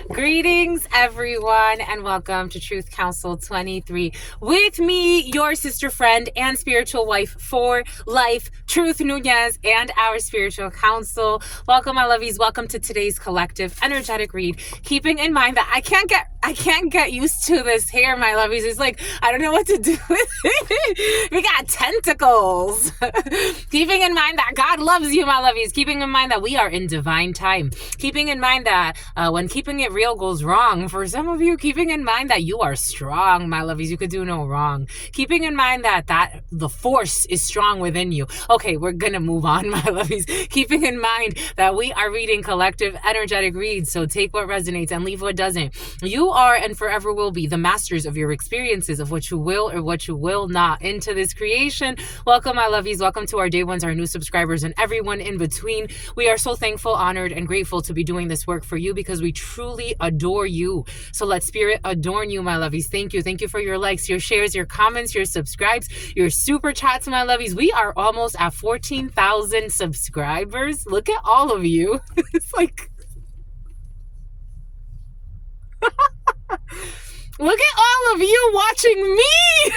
Greetings, everyone, and welcome to Truth Council 23 with me, your sister friend and spiritual wife for life, Truth Nunez, and our spiritual council. Welcome, my lovies. Welcome to today's collective energetic read. Keeping in mind that I can't get used to this hair, my lovies. It's like I don't know what to do with it. We got tentacles. Keeping in mind that God loves you, my lovies. Keeping in mind that we are in divine time. Keeping in mind that when keeping it real goes wrong, for some of you, keeping in mind that you are strong, my lovies. You could do no wrong. Keeping in mind that the force is strong within you. Okay, we're gonna move on, my lovies. Keeping in mind that we are reading collective energetic reads, so take what resonates and leave what doesn't. You are and forever will be the masters of your experiences, of what you will or what you will not into this creation. Welcome, my lovies. Welcome to our day ones, our new subscribers, and everyone in between. We are so thankful, honored, and grateful to be doing this work for you because we truly adore you. So let spirit adorn you, my lovies. Thank you. Thank you for your likes, your shares, your comments, your subscribes, your super chats, my lovies. We are almost at 14,000 subscribers. Look at all of you. It's like... Look at all of you watching me.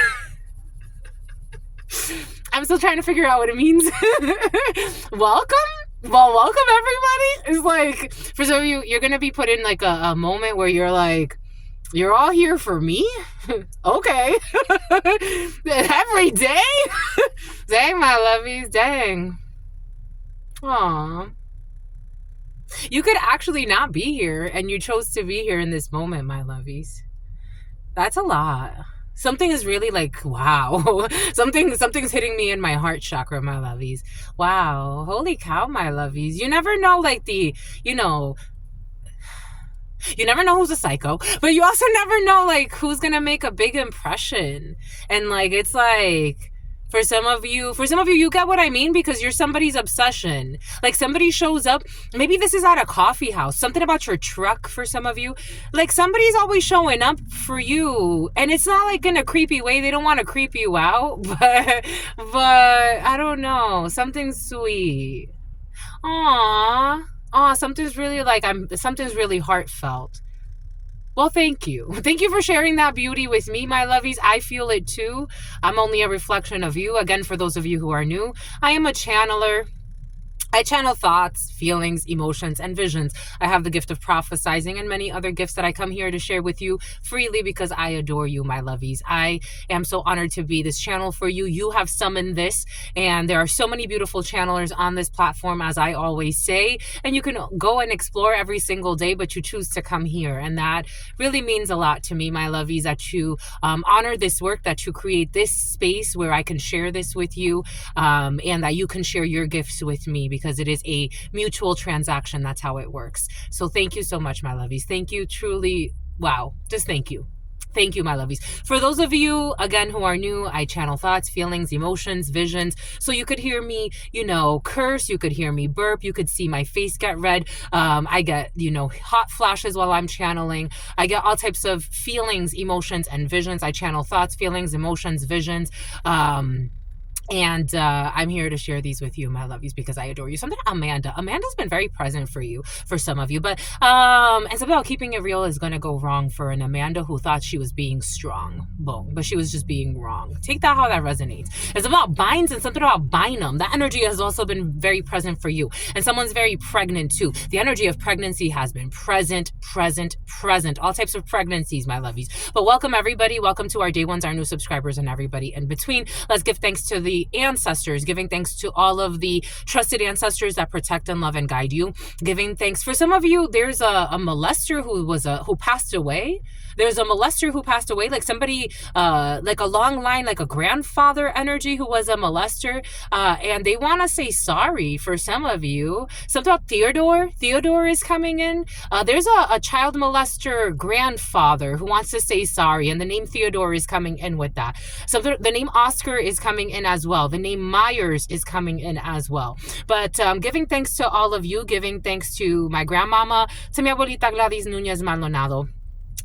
I'm still trying to figure out what it means. Welcome. Well, welcome everybody. It's like, for some of you, you're going to be put in like a moment where you're like, you're all here for me? Okay. Every day? Dang, my lovies. Dang. Aww. You could actually not be here, and you chose to be here in this moment, my lovies. That's a lot. Something is really like, wow. Something's hitting me in my heart chakra, my lovies. Wow. Holy cow, my lovies. You never know, like, you never know who's a psycho, but you also never know, like, who's gonna make a big impression. And, like, it's like... For some of you, you get what I mean, because you're somebody's obsession. Like, somebody shows up, maybe this is at a coffee house, something about your truck for some of you. Like, somebody's always showing up for you, and it's not like in a creepy way. They don't want to creep you out, but I don't know, something sweet. Aww, something's really like, something's really heartfelt. Well, thank you. Thank you for sharing that beauty with me, my lovies. I feel it too. I'm only a reflection of you. Again, for those of you who are new, I am a channeler. I channel thoughts, feelings, emotions, and visions. I have the gift of prophesizing and many other gifts that I come here to share with you freely because I adore you, my lovies. I am so honored to be this channel for you. You have summoned this, and there are so many beautiful channelers on this platform, as I always say, and you can go and explore every single day, but you choose to come here, and that really means a lot to me, my lovies, that you honor this work, that you create this space where I can share this with you, and that you can share your gifts with me, because it is a mutual transaction. That's how it works. So thank you so much, my lovies. Thank you, truly. Wow. Just thank you. Thank you, my lovies. For those of you, again, who are new, I channel thoughts, feelings, emotions, visions. So you could hear me, curse. You could hear me burp. You could see my face get red. I get, hot flashes while I'm channeling. I get all types of feelings, emotions, and visions. I channel thoughts, feelings, emotions, visions. And I'm here to share these with you, my lovies, because I adore you. Something Amanda's been very present for you, for some of you, but and something about keeping it real is going to go wrong for an Amanda who thought she was being strong. Boom. But she was just being wrong. Take that how that resonates. It's about binds and something about bynum. That energy has also been very present for you. And someone's very pregnant too. The energy of pregnancy has been present. All types of pregnancies, my lovies. But welcome, everybody. Welcome to our day ones, our new subscribers, and everybody in between. Let's give thanks to the ancestors, giving thanks to all of the trusted ancestors that protect and love and guide you. Giving thanks for some of you. There's a molester who passed away. There's a molester who passed away, like somebody, like a long line, like a grandfather energy who was a molester, and they want to say sorry for some of you. Something about Theodore is coming in. There's a child molester grandfather who wants to say sorry, and the name Theodore is coming in with that. So the name Oscar is coming in as well. The name Myers is coming in as well. But giving thanks to all of you, giving thanks to my grandmama, to mi abuelita Gladys Nunez Maldonado,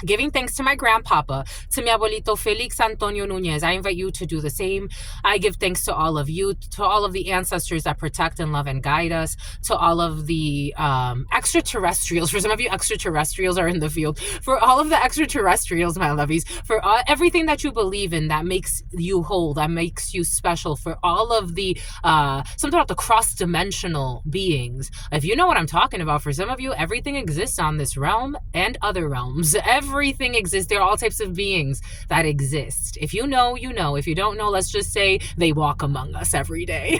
Giving thanks to my grandpapa, to mi abuelito Felix Antonio Nunez. I invite you to do the same. I give thanks to all of you, to all of the ancestors that protect and love and guide us, to all of the extraterrestrials. For some of you, extraterrestrials are in the field. For all of the extraterrestrials, my lovies, for everything that you believe in that makes you whole, that makes you special, for all of the, something about the cross-dimensional beings. If you know what I'm talking about, for some of you, everything exists on this realm and other realms. Everything exists. There are all types of beings that exist. If you know, you know. If you don't know, let's just say they walk among us every day.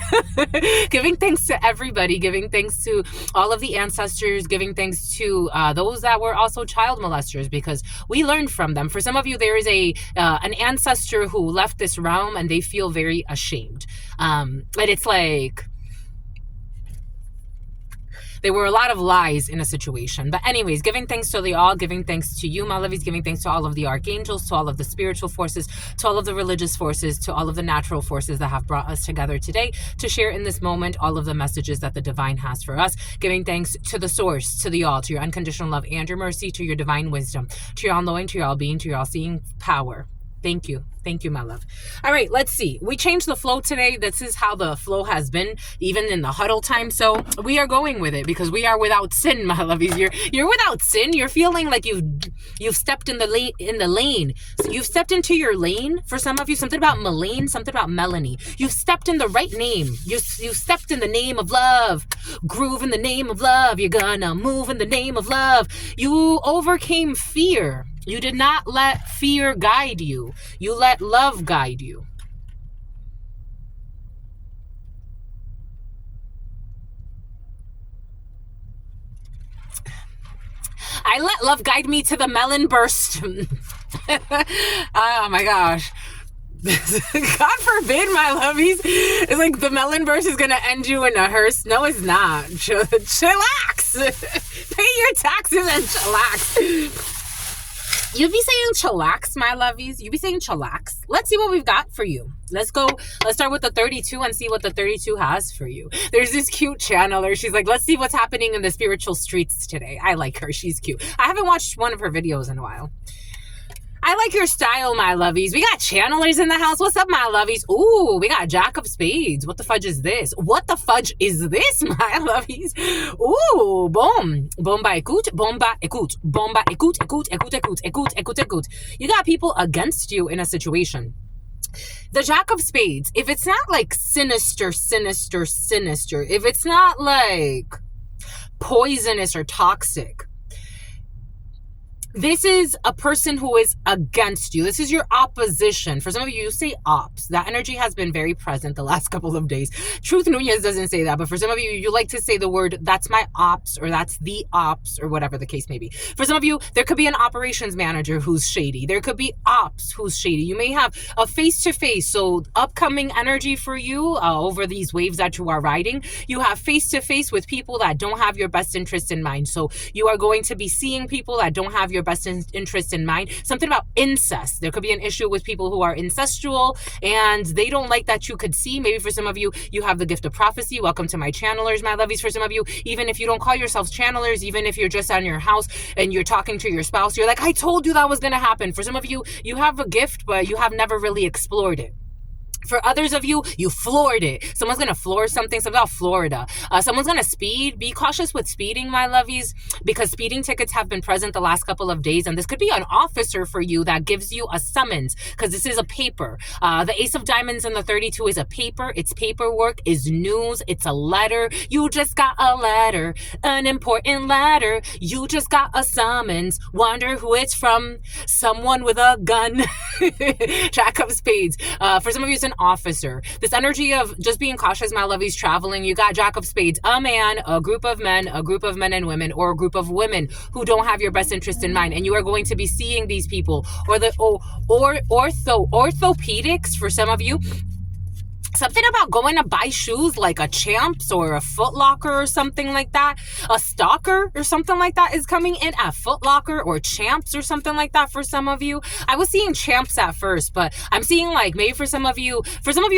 Giving thanks to everybody, giving thanks to all of the ancestors, giving thanks to those that were also child molesters, because we learned from them. For some of you, there is an ancestor who left this realm and they feel very ashamed. But it's like, there were a lot of lies in a situation. But anyways, giving thanks to the all, giving thanks to you, my lovies, giving thanks to all of the archangels, to all of the spiritual forces, to all of the religious forces, to all of the natural forces that have brought us together today to share in this moment all of the messages that the divine has for us. Giving thanks to the source, to the all, to your unconditional love and your mercy, to your divine wisdom, to your all-knowing, to your all-being, to your all-seeing power. Thank you. Thank you, my love. All right, let's see. We changed the flow today. This is how the flow has been, even in the huddle time. So we are going with it because we are without sin, my lovies. You're without sin. You're feeling like you've stepped in the lane. So you've stepped into your lane. For some of you, something about Melanie, something about Melanie. You've stepped in the right name. You stepped in the name of love. Groove in the name of love. You're gonna move in the name of love. You overcame fear. You did not let fear guide you. You let love guide you. I let love guide me to the melon burst. Oh my gosh. God forbid, my lovies. It's like the melon burst is going to end you in a hearse. No, it's not. Chillax. Pay your taxes and chillax. You be saying chillax, my lovies. You be saying chillax. Let's see what we've got for you. Let's go. Let's start with the 32 and see what the 32 has for you. There's this cute channeler. She's like, let's see what's happening in the spiritual streets today. I like her. She's cute. I haven't watched one of her videos in a while. I like your style, my lovies. We got channelers in the house. What's up, my lovies? Ooh, we got Jack of Spades. What the fudge is this? What the fudge is this, my lovies? Ooh, boom. Bomba écoute, bomba écoute. Bomba écoute, écoute, écoute, écoute, écoute, écoute, écoute. You got people against you in a situation. The Jack of Spades, if it's not like sinister, if it's not like poisonous or toxic, this is a person who is against you. This is your opposition. For some of you, you say ops. That energy has been very present the last couple of days. Truth Nunez doesn't say that, but for some of you, you like to say the word, that's my ops, or that's the ops, or whatever the case may be. For some of you, there could be an operations manager who's shady. There could be ops who's shady. You may have a face-to-face. So upcoming energy for you over these waves that you are riding, you have face-to-face with people that don't have your best interest in mind. So you are going to be seeing people that don't have your best interest in mind. Something about incest. There could be an issue with people who are incestual and they don't like that you could see. Maybe for some of you, you have the gift of prophecy. Welcome to my channelers, my lovies. For some of you, even if you don't call yourselves channelers, even if you're just on your house and you're talking to your spouse, you're like, I told you that was going to happen. For some of you, you have a gift, but you have never really explored it. For others of you, you floored it. Someone's going to floor something about Florida. Someone's going to speed. Be cautious with speeding, my lovies, because speeding tickets have been present the last couple of days. And this could be an officer for you that gives you a summons, because this is a paper. The Ace of Diamonds and the 32 is a paper. It's paperwork, is news. It's a letter. You just got a letter, an important letter. You just got a summons. Wonder who it's from. Someone with a gun. Jack of Spades. For some of you, it's an officer. This energy of just being cautious, my lovies, traveling. You got Jack of Spades, a man, a group of men and women, or a group of women who don't have your best interest in mind. And you are going to be seeing these people, or orthopedics for some of you. something about going to buy shoes like a Champs or a Foot Locker or something like that. A Stalker or something like that is coming in at Foot Locker or Champs or something like that for some of you. I was seeing Champs at first, but I'm seeing like maybe for some of you,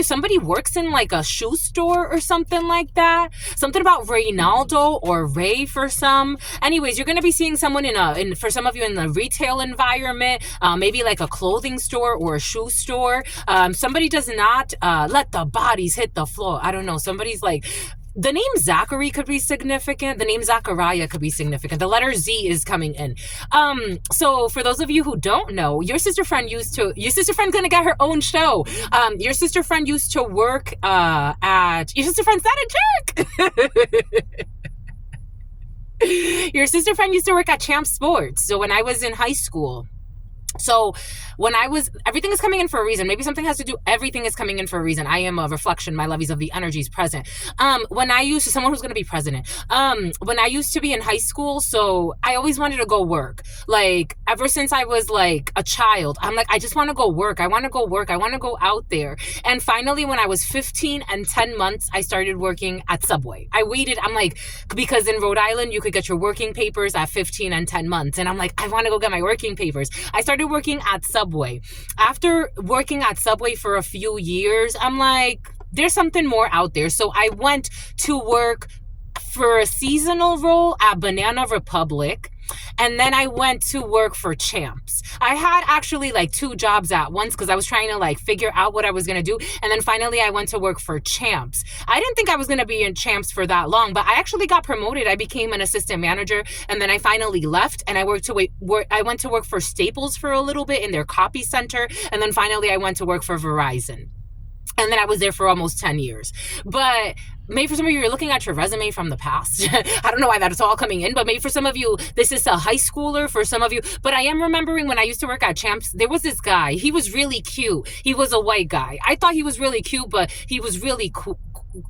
somebody works in like a shoe store or something like that. Something about Reynaldo or Ray for some. Anyways, you're going to be seeing someone for some of you in the retail environment, maybe like a clothing store or a shoe store. Somebody does not let the bodies hit the floor. I don't know. Somebody's like, the name Zachary could be significant. The name Zachariah could be significant. The letter Z is coming in. So for those of you who don't know, your sister friend's gonna get her own show. Your sister friend used to work your sister friend's not a jerk. Your sister friend used to work at Champ Sports. So when I was in high school, everything is coming in for a reason. Maybe something has to do, everything is coming in for a reason. I am a reflection, my lovies, of the energies present. Someone who's going to be president. When I used to be in high school, so I always wanted to go work. Like, ever since I was like a child, I'm like, I just want to go work. I want to go work. I want to go out there. And finally, when I was 15 and 10 months, I started working at Subway. I waited. I'm like, because in Rhode Island, you could get your working papers at 15 and 10 months. And I'm like, I want to go get my working papers. I started working at Subway. After working at Subway for a few years, I'm like, there's something more out there. So I went to work for a seasonal role at Banana Republic. And then I went to work for Champs. I had actually like 2 jobs at once because I was trying to like figure out what I was going to do. And then finally I went to work for Champs. I didn't think I was going to be in Champs for that long, but I actually got promoted. I became an assistant manager, and then I finally left and I went to work for Staples for a little bit in their copy center. And then finally I went to work for Verizon. And then I was there for almost 10 years. But maybe for some of you, you're looking at your resume from the past. I don't know why that's all coming in, but maybe for some of you, this is a high schooler for some of you. But I am remembering when I used to work at Champs, there was this guy. He was really cute. He was a white guy. I thought he was really cute, but he was really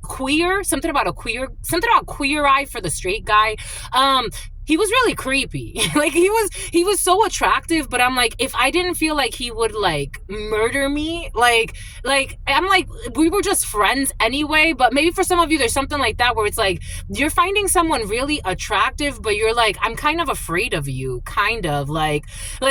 queer. Something about queer eye for the straight guy. He was really creepy. Like he was so attractive, but I'm like, if I didn't feel like he would like murder me, like I'm like, we were just friends anyway. But maybe for some of you, there's something like that where it's like, you're finding someone really attractive, but you're like, I'm kind of afraid of you, kind of like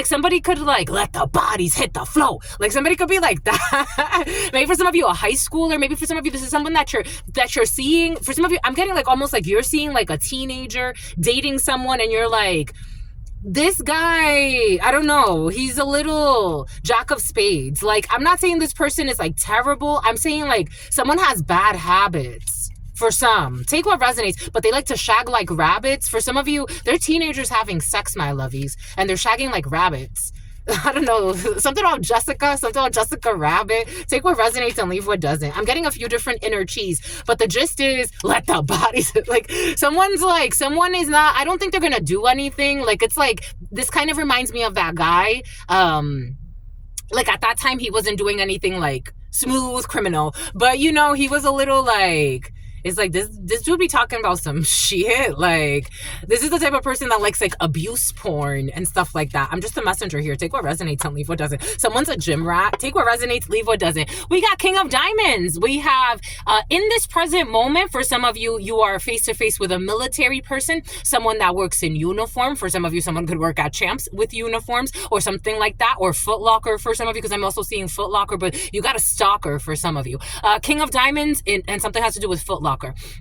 somebody could like, let the bodies hit the floor. Like somebody could be like that. Maybe for some of you, a high schooler, maybe for some of you, this is someone that you're seeing. For some of you, I'm getting like almost like you're seeing like a teenager dating someone, and you're like, this guy, I don't know, he's a little jack of spades. Like, I'm not saying this person is like terrible. I'm saying like someone has bad habits. For some, take what resonates, but they like to shag like rabbits. For some of you, they're teenagers having sex, my lovies, and they're shagging like rabbits. I don't know, something about Jessica Rabbit. Take what resonates and leave what doesn't. I'm getting a few different inner cheese, but the gist is, let the bodies, like, someone is not, I don't think they're gonna do anything. Like, it's like, this kind of reminds me of that guy. Like, at that time, he wasn't doing anything, like, smooth criminal, but, you know, he was a little, like, it's like, this dude be talking about some shit. Like, this is the type of person that likes, like, abuse porn and stuff like that. I'm just a messenger here. Take what resonates and leave what doesn't. Someone's a gym rat. Take what resonates, leave what doesn't. We got King of Diamonds. We have, in this present moment, for some of you, you are face-to-face with a military person, someone that works in uniform. For some of you, someone could work at Champs with uniforms or something like that, or Foot Locker for some of you, because I'm also seeing Foot Locker, but you got a stalker for some of you. King of Diamonds, and something has to do with Foot Locker.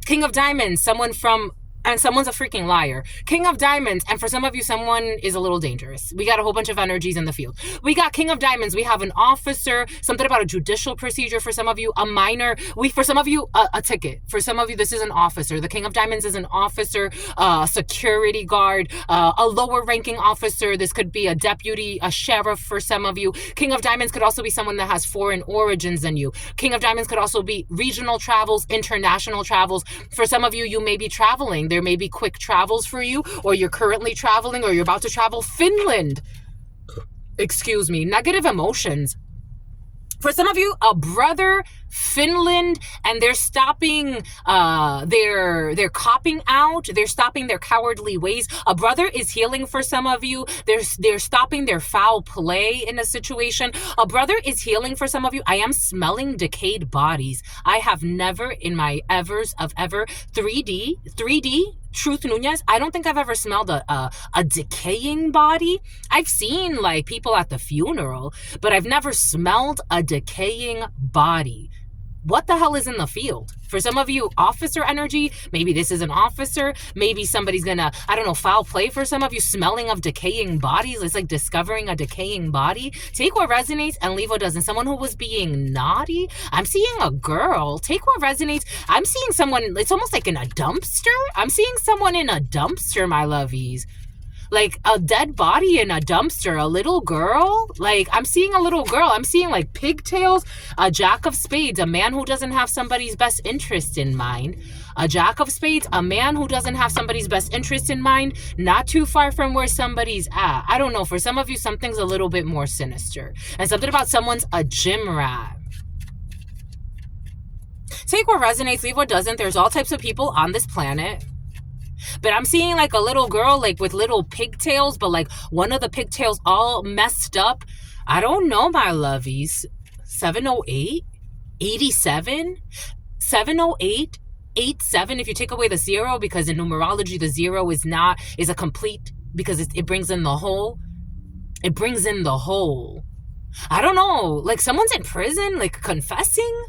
King of Diamonds, someone's a freaking liar. King of Diamonds, and for some of you, someone is a little dangerous. We got a whole bunch of energies in the field. We got King of Diamonds. We have an officer, something about a judicial procedure. For some of you, a minor. For some of you, a ticket. For some of you, this is an officer. The King of Diamonds is an officer, security guard, a lower ranking officer. This could be a deputy, a sheriff for some of you. King of Diamonds could also be someone that has foreign origins than you. King of Diamonds could also be regional travels, international travels. For some of you, you may be traveling. There may be quick travels for you, or you're currently traveling, or you're about to travel. Finland. Excuse me. Negative emotions. For some of you, a brother Finland, and they're stopping they're copping out, they're stopping their cowardly ways. A brother is healing for some of you. They're stopping their foul play in a situation. A brother is healing for some of you. I am smelling decayed bodies. I have never in my evers of ever 3D Truth Nunez, I don't think I've ever smelled a decaying body. I've seen like people at the funeral, but I've never smelled a decaying body. What the hell is in the field? For some of you, officer energy, maybe this is an officer, maybe somebody's gonna, I don't know, foul play. For some of you, smelling of decaying bodies, it's like discovering a decaying body. Take what resonates and leave what doesn't. Someone who was being naughty, I'm seeing a girl. Take what resonates. I'm seeing someone, it's almost like in a dumpster. I'm seeing someone in a dumpster, my lovies. Like a dead body in a dumpster, a little girl. Like I'm seeing a little girl. I'm seeing like pigtails, a jack of spades, a man who doesn't have somebody's best interest in mind. A jack of spades, a man who doesn't have somebody's best interest in mind, not too far from where somebody's at. I don't know. For some of you, something's a little bit more sinister. And something about someone's a gym rat. Take what resonates, leave what doesn't. There's all types of people on this planet. But I'm seeing like a little girl like with little pigtails, but like one of the pigtails all messed up. I don't know, my lovies. 708, 87, 708, 87. If you take away the zero, because in numerology, the zero is a complete, because it brings in the whole. It brings in the whole. I don't know. Like someone's in prison, like confessing.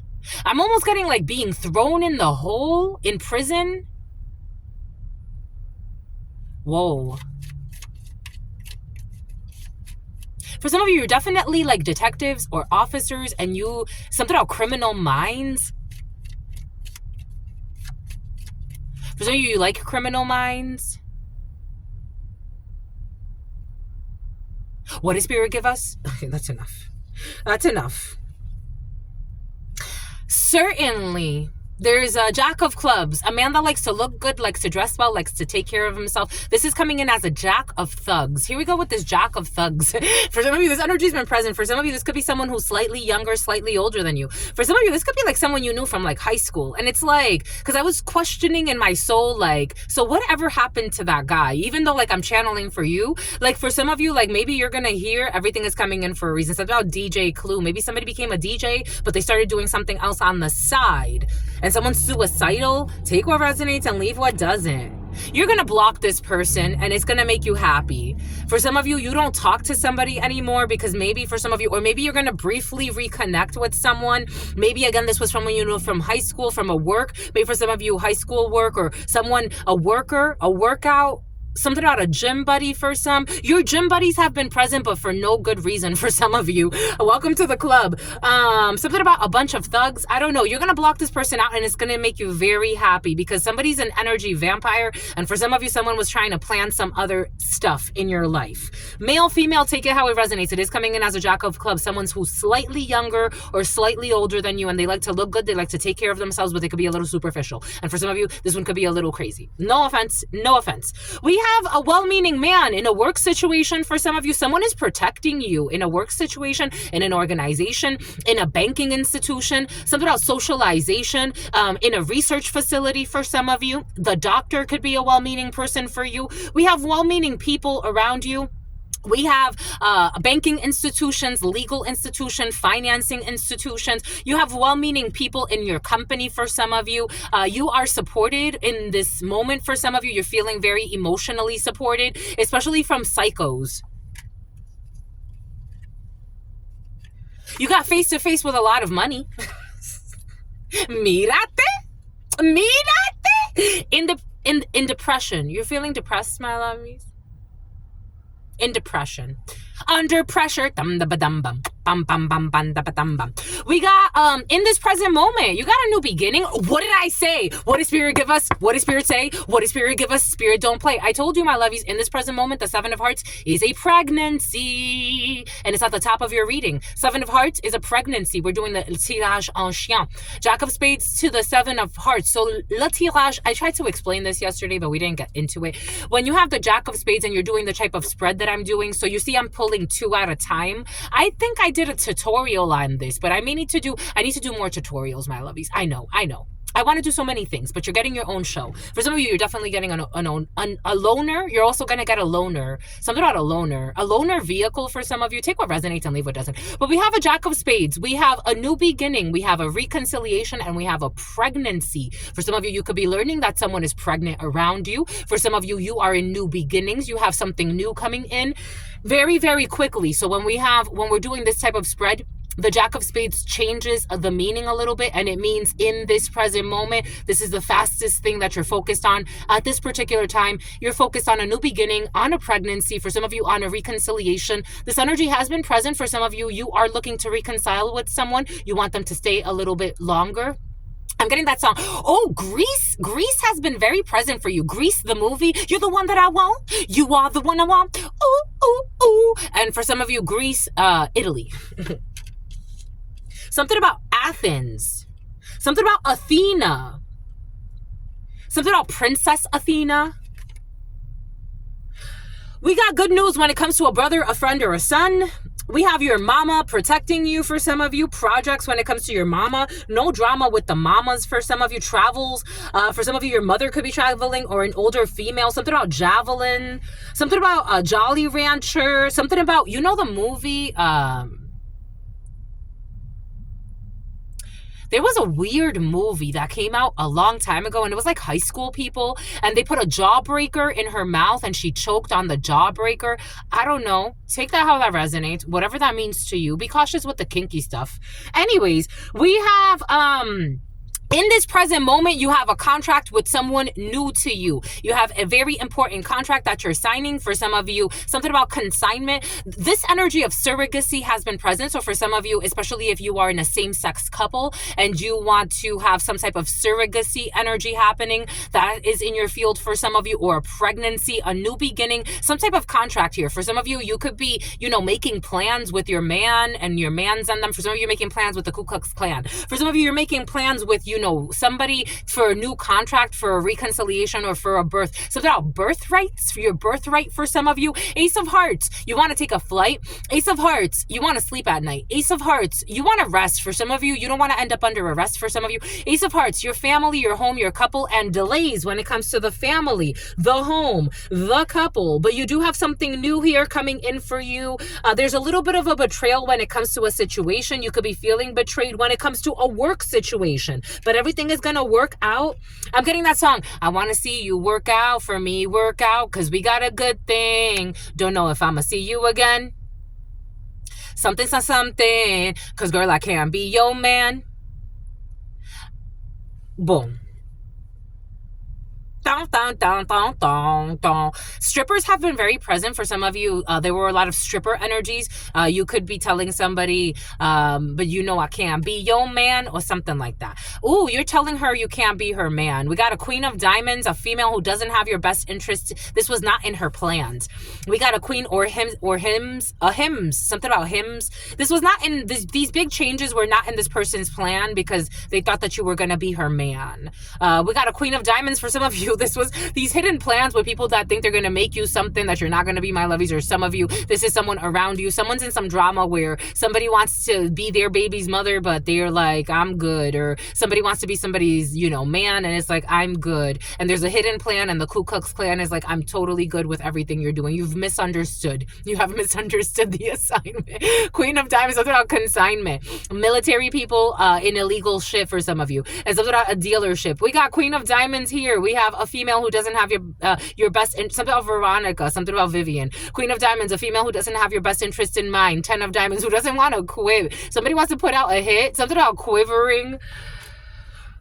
I'm almost getting like being thrown in the hole in prison. Whoa. For some of you, you're definitely like detectives or officers, and you, something about criminal minds. For some of you, you like criminal minds. What does Spirit give us? Okay, that's enough. That's enough. Certainly. There's a jack of clubs, a man that likes to look good, likes to dress well, likes to take care of himself. This is coming in as a jack of thugs. Here we go with this jack of thugs. For some of you, this energy's been present. For some of you, this could be someone who's slightly younger, slightly older than you. For some of you, this could be like someone you knew from like high school. And it's like, because I was questioning in my soul, like, so whatever happened to that guy? Even though like I'm channeling for you, like for some of you, like maybe you're going to hear everything is coming in for a reason. Something about DJ Clue. Maybe somebody became a DJ, but they started doing something else on the side. And someone's suicidal. Take what resonates and leave what doesn't. You're going to block this person and it's going to make you happy. For some of you, you don't talk to somebody anymore because maybe for some of you, or maybe you're going to briefly reconnect with someone. Maybe again, this was someone you know from high school, from a work. Maybe for some of you, high school work, or someone, a worker, a workout. Something about a gym buddy for some. Your gym buddies have been present, but for no good reason for some of you. Welcome to the club. Something about a bunch of thugs. I don't know. You're going to block this person out and it's going to make you very happy because somebody's an energy vampire. And for some of you, someone was trying to plan some other stuff in your life. Male, female, take it how it resonates. It is coming in as a jack of clubs. Someone's who's slightly younger or slightly older than you, and they like to look good. They like to take care of themselves, but they could be a little superficial. And for some of you, this one could be a little crazy. No offense. No offense. We have a well-meaning man in a work situation. For some of you, someone is protecting you in a work situation, in an organization, in a banking institution, something about socialization, in a research facility. For some of you, the doctor could be a well-meaning person for you. We have well-meaning people around you. We have banking institutions, legal institutions, financing institutions. You have well-meaning people in your company for some of you. You are supported in this moment for some of you. You're feeling very emotionally supported, especially from psychos. You got face-to-face with a lot of money. Mírate. In depression. You're feeling depressed, my lovies? In depression, under pressure. We got in this present moment, you got a new beginning. What did I say? What did Spirit give us? What did Spirit say? What did Spirit give us? Spirit don't play. I told you, my lovies, in this present moment, the Seven of Hearts is a pregnancy, and it's at the top of your reading. Seven of Hearts is a pregnancy. We're doing the tirage en chien. Jack of Spades to the Seven of Hearts. So le tirage, I tried to explain this yesterday, but we didn't get into it. When you have the Jack of Spades and you're doing the type of spread that I'm doing, so you see I'm pulling two at a time. I think I did a tutorial on this, but I need to do more tutorials, my lovies. I know. I want to do so many things, but you're getting your own show. For some of you, you're definitely getting a loner. You're also going to get a loner. Something about a loner vehicle for some of you. Take what resonates and leave what doesn't. But we have a Jack of Spades. We have a new beginning. We have a reconciliation, and we have a pregnancy. For some of you, you could be learning that someone is pregnant around you. For some of you, you are in new beginnings. You have something new coming in very, very quickly. So when we're doing this type of spread, the Jack of Spades changes the meaning a little bit, and it means in this present moment, this is the fastest thing that you're focused on at this particular time. You're focused on a new beginning, on a pregnancy, for some of you on a reconciliation. This energy has been present for some of you. You are looking to reconcile with someone. You want them to stay a little bit longer. I'm getting that song. Oh, Grease. Grease has been very present for you. Grease, the movie. You're the one that I want. You are the one I want. Ooh, ooh, ooh. And for some of you, Greece, Italy. Something about Athens. Something about Athena. Something about Princess Athena. We got good news when it comes to a brother, a friend, or a son. We have your mama protecting you for some of you. Projects when it comes to your mama. No drama with the mamas for some of you. Travels. For some of you, your mother could be traveling, or an older female. Something about javelin. Something about a Jolly Rancher. Something about, you know the movie... There was a weird movie that came out a long time ago, and it was like high school people, and they put a jawbreaker in her mouth and she choked on the jawbreaker. I don't know. Take that how that resonates. Whatever that means to you. Be cautious with the kinky stuff. Anyways, we have in this present moment, you have a contract with someone new to you. You have a very important contract that you're signing. For some of you, something about consignment. This energy of surrogacy has been present. So for some of you, especially if you are in a same-sex couple and you want to have some type of surrogacy energy happening, that is in your field for some of you, or a pregnancy, a new beginning, some type of contract here. For some of you, you could be, making plans with your man and your man's on them. For some of you, you're making plans with the Ku Klux Klan. For some of you, you're making plans with, somebody for a new contract, for a reconciliation, or for a birth. Something about birthrights, for your birthright for some of you. Ace of Hearts, you want to take a flight. Ace of Hearts, you want to sleep at night. Ace of Hearts, you want to rest. For some of you, you don't want to end up under arrest. For some of you, Ace of Hearts, your family, your home, your couple, and delays when it comes to the family, the home, the couple. But you do have something new here coming in for you. There's a little bit of a betrayal when it comes to a situation. You could be feeling betrayed when it comes to a work situation, but everything is gonna work out. I'm getting that song. I want to see you work out for me, work out, cause we got a good thing. Don't know if I'ma see you again. Something's not something, cause girl, I can't be your man. Boom. Dun, dun, dun, dun, dun, dun. Strippers have been very present for some of you. There were a lot of stripper energies. You could be telling somebody, but I can't be your man, or something like that. Ooh, you're telling her you can't be her man. We got a Queen of Diamonds, a female who doesn't have your best interest. This was not in her plans. We got a queen or hymns, something about hymns. This was not in these big changes were not in this person's plan because they thought that you were going to be her man. We got a Queen of Diamonds for some of you. This was these hidden plans with people that think they're going to make you something that you're not going to be, my lovies. Or some of you, this is someone around you. Someone's in some drama where somebody wants to be their baby's mother, but they're like, I'm good. Or somebody wants to be somebody's, man, and it's like, I'm good. And there's a hidden plan, and the Ku Klux Klan is like, I'm totally good with everything you're doing. You've misunderstood. You have misunderstood the assignment. Queen of Diamonds, something about consignment. Military people in illegal shit for some of you. And something about a dealership. We got Queen of Diamonds here. We have a female who doesn't have your best, something about Veronica, something about Vivian. Queen of Diamonds, a female who doesn't have your best interest in mind. 10 of Diamonds, who doesn't want to quit. Somebody wants to put out a hit, something about quivering.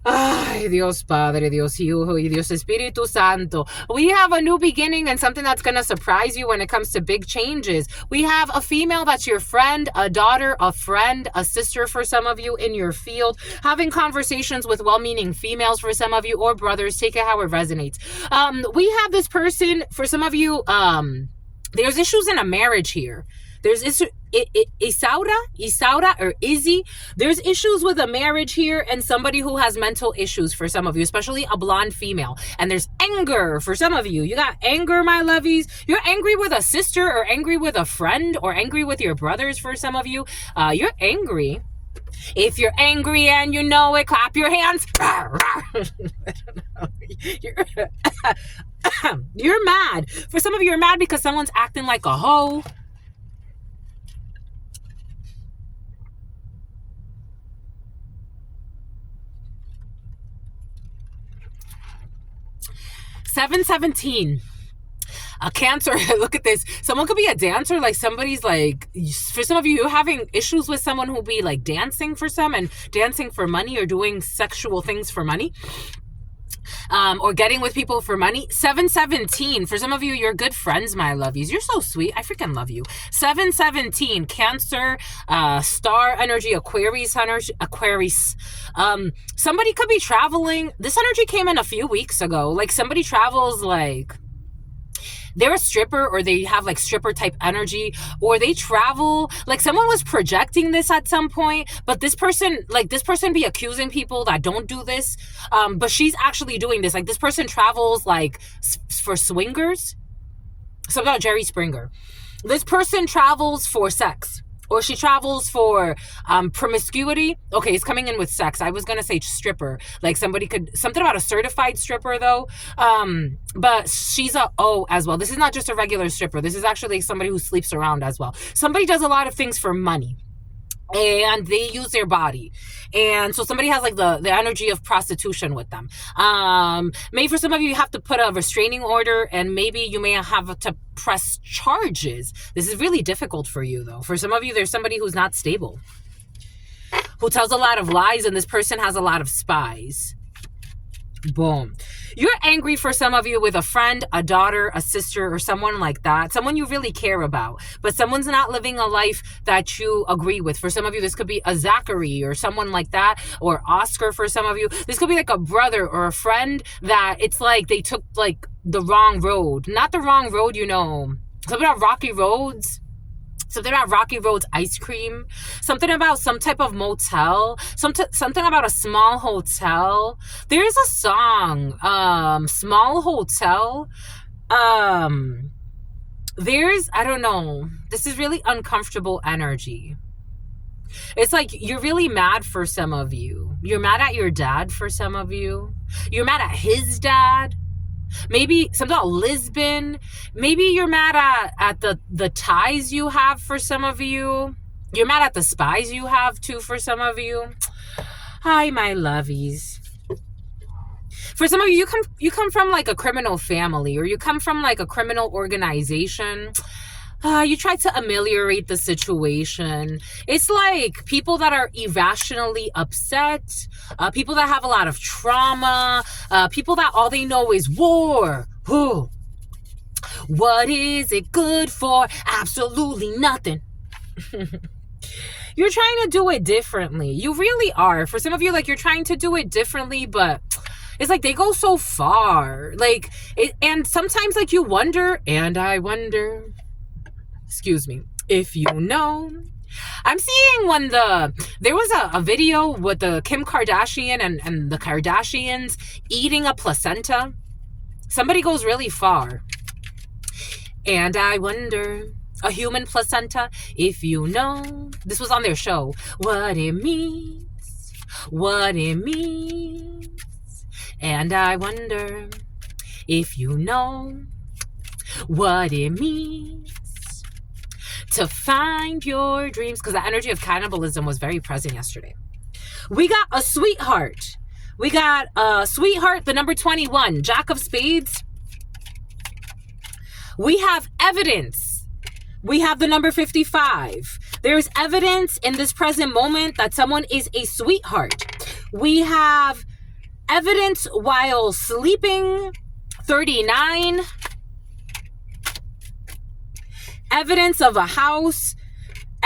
Ay, Dios Padre, Dios Hijo, y Dios Espíritu Santo. We have a new beginning and something that's going to surprise you when it comes to big changes. We have a female that's your friend, a daughter, a friend, a sister for some of you in your field, having conversations with well-meaning females for some of you, or brothers. Take it how it resonates. We have this person, for some of you, there's issues in a marriage here. There's Isaura or Izzy. There's issues with a marriage here and somebody who has mental issues for some of you, especially a blonde female. And there's anger for some of you. You got anger, my lovies. You're angry with a sister or angry with a friend or angry with your brothers for some of you. You're angry. If you're angry and you know it, clap your hands. You're mad. For some of you, you're mad because someone's acting like a hoe. $717. A Cancer. Look at this. Someone could be a dancer. Like somebody's like, for some of you, you're having issues with someone who'll be like dancing for some and dancing for money or doing sexual things for money. Or getting with people for money. 717. For some of you, you're good friends, my lovies. You're so sweet. I freaking love you. 717. Cancer, star energy, Aquarius energy, Aquarius. Somebody could be traveling. This energy came in a few weeks ago. Like somebody travels like they're a stripper or they have like stripper type energy or they travel. Like someone was projecting this at some point, but this person be accusing people that don't do this. But she's actually doing this. Like this person travels like for swingers. Something about Jerry Springer. This person travels for sex. Or she travels for promiscuity. Okay, it's coming in with sex. I was going to say stripper. Like somebody could... Something about a certified stripper, though. But she's a O as well. This is not just a regular stripper. This is actually somebody who sleeps around as well. Somebody does a lot of things for money. And they use their body. And so somebody has like the energy of prostitution with them. Maybe for some of you, you have to put a restraining order and maybe you may have to press charges. This is really difficult for you though. For some of you, there's somebody who's not stable, who tells a lot of lies, and this person has a lot of spies. Boom. You're angry for some of you with a friend, a daughter, a sister, or someone like that. Someone you really care about. But someone's not living a life that you agree with. For some of you, this could be a Zachary or someone like that. Or Oscar for some of you. This could be like a brother or a friend that it's like they took like the wrong road. Not the wrong road, you know. Something about rocky roads. Something about Rocky Road's ice cream. Something about some type of motel. Something about a small hotel. There's a song, Small Hotel. There's, I don't know. This is really uncomfortable energy. It's like you're really mad for some of you. You're mad at your dad for some of you. You're mad at his dad. Maybe something about Lisbon. Maybe you're mad at the ties you have for some of you. You're mad at the spies you have too for some of you. Hi, my lovies. For some of you, you come from like a criminal family or you come from like a criminal organization. You try to ameliorate the situation. It's like people that are irrationally upset, people that have a lot of trauma, people that all they know is war. Who? What is it good for? Absolutely nothing. You're trying to do it differently. You really are. For some of you, like you're trying to do it differently, but it's like they go so far. Like, and sometimes like you wonder, and I wonder... Excuse me, if you know. I'm seeing when there was a video with the Kim Kardashian and the Kardashians eating a placenta. Somebody goes really far. And I wonder, a human placenta, if you know. This was on their show. What it means. What it means. And I wonder if you know what it means. To find your dreams, because the energy of cannibalism was very present yesterday. We got a sweetheart. We got a sweetheart, the number 21, Jack of Spades. We have evidence. We have the number 55. There's evidence in this present moment that someone is a sweetheart. We have evidence while sleeping, 39. Evidence of a house,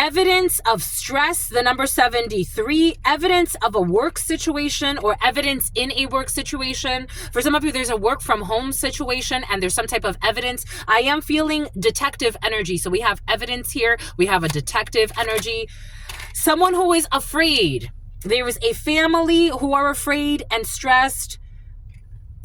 Evidence of stress, the number 73. Evidence of a work situation or evidence in a work situation. For some of you, there's a work from home situation and there's some type of evidence. I am feeling detective energy. So we have evidence here. We have a detective energy. Someone who is afraid. There is a family who are afraid and stressed.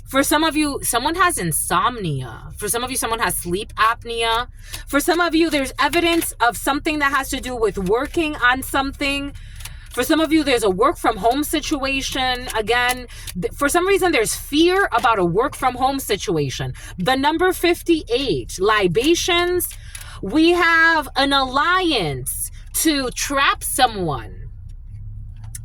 For some of you, someone has insomnia. For some of you, someone has sleep apnea. For some of you, there's evidence of something that has to do with working on something. For some of you, there's a work from home situation. Again, for some reason, there's fear about a work from home situation. The number 58, libations. We have an alliance to trap someone.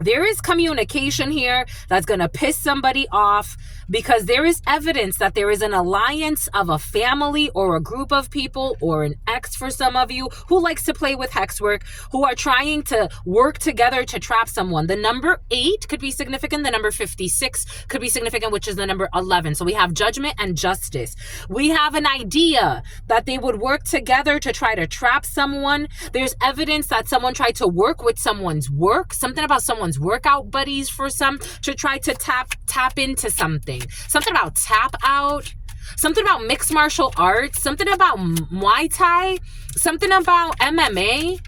There is communication here that's going to piss somebody off because there is evidence that there is an alliance of a family or a group of people or an ex for some of you who likes to play with hex work, who are trying to work together to trap someone. The number 8 could be significant. The number 56 could be significant, which is the number 11. So we have judgment and justice. We have an idea that they would work together to try to trap someone. There's evidence that someone tried to work with someone's work, something about someone's workout buddies for some, to try to tap into something about tap out, something about mixed martial arts, something about Muay Thai, something about MMA.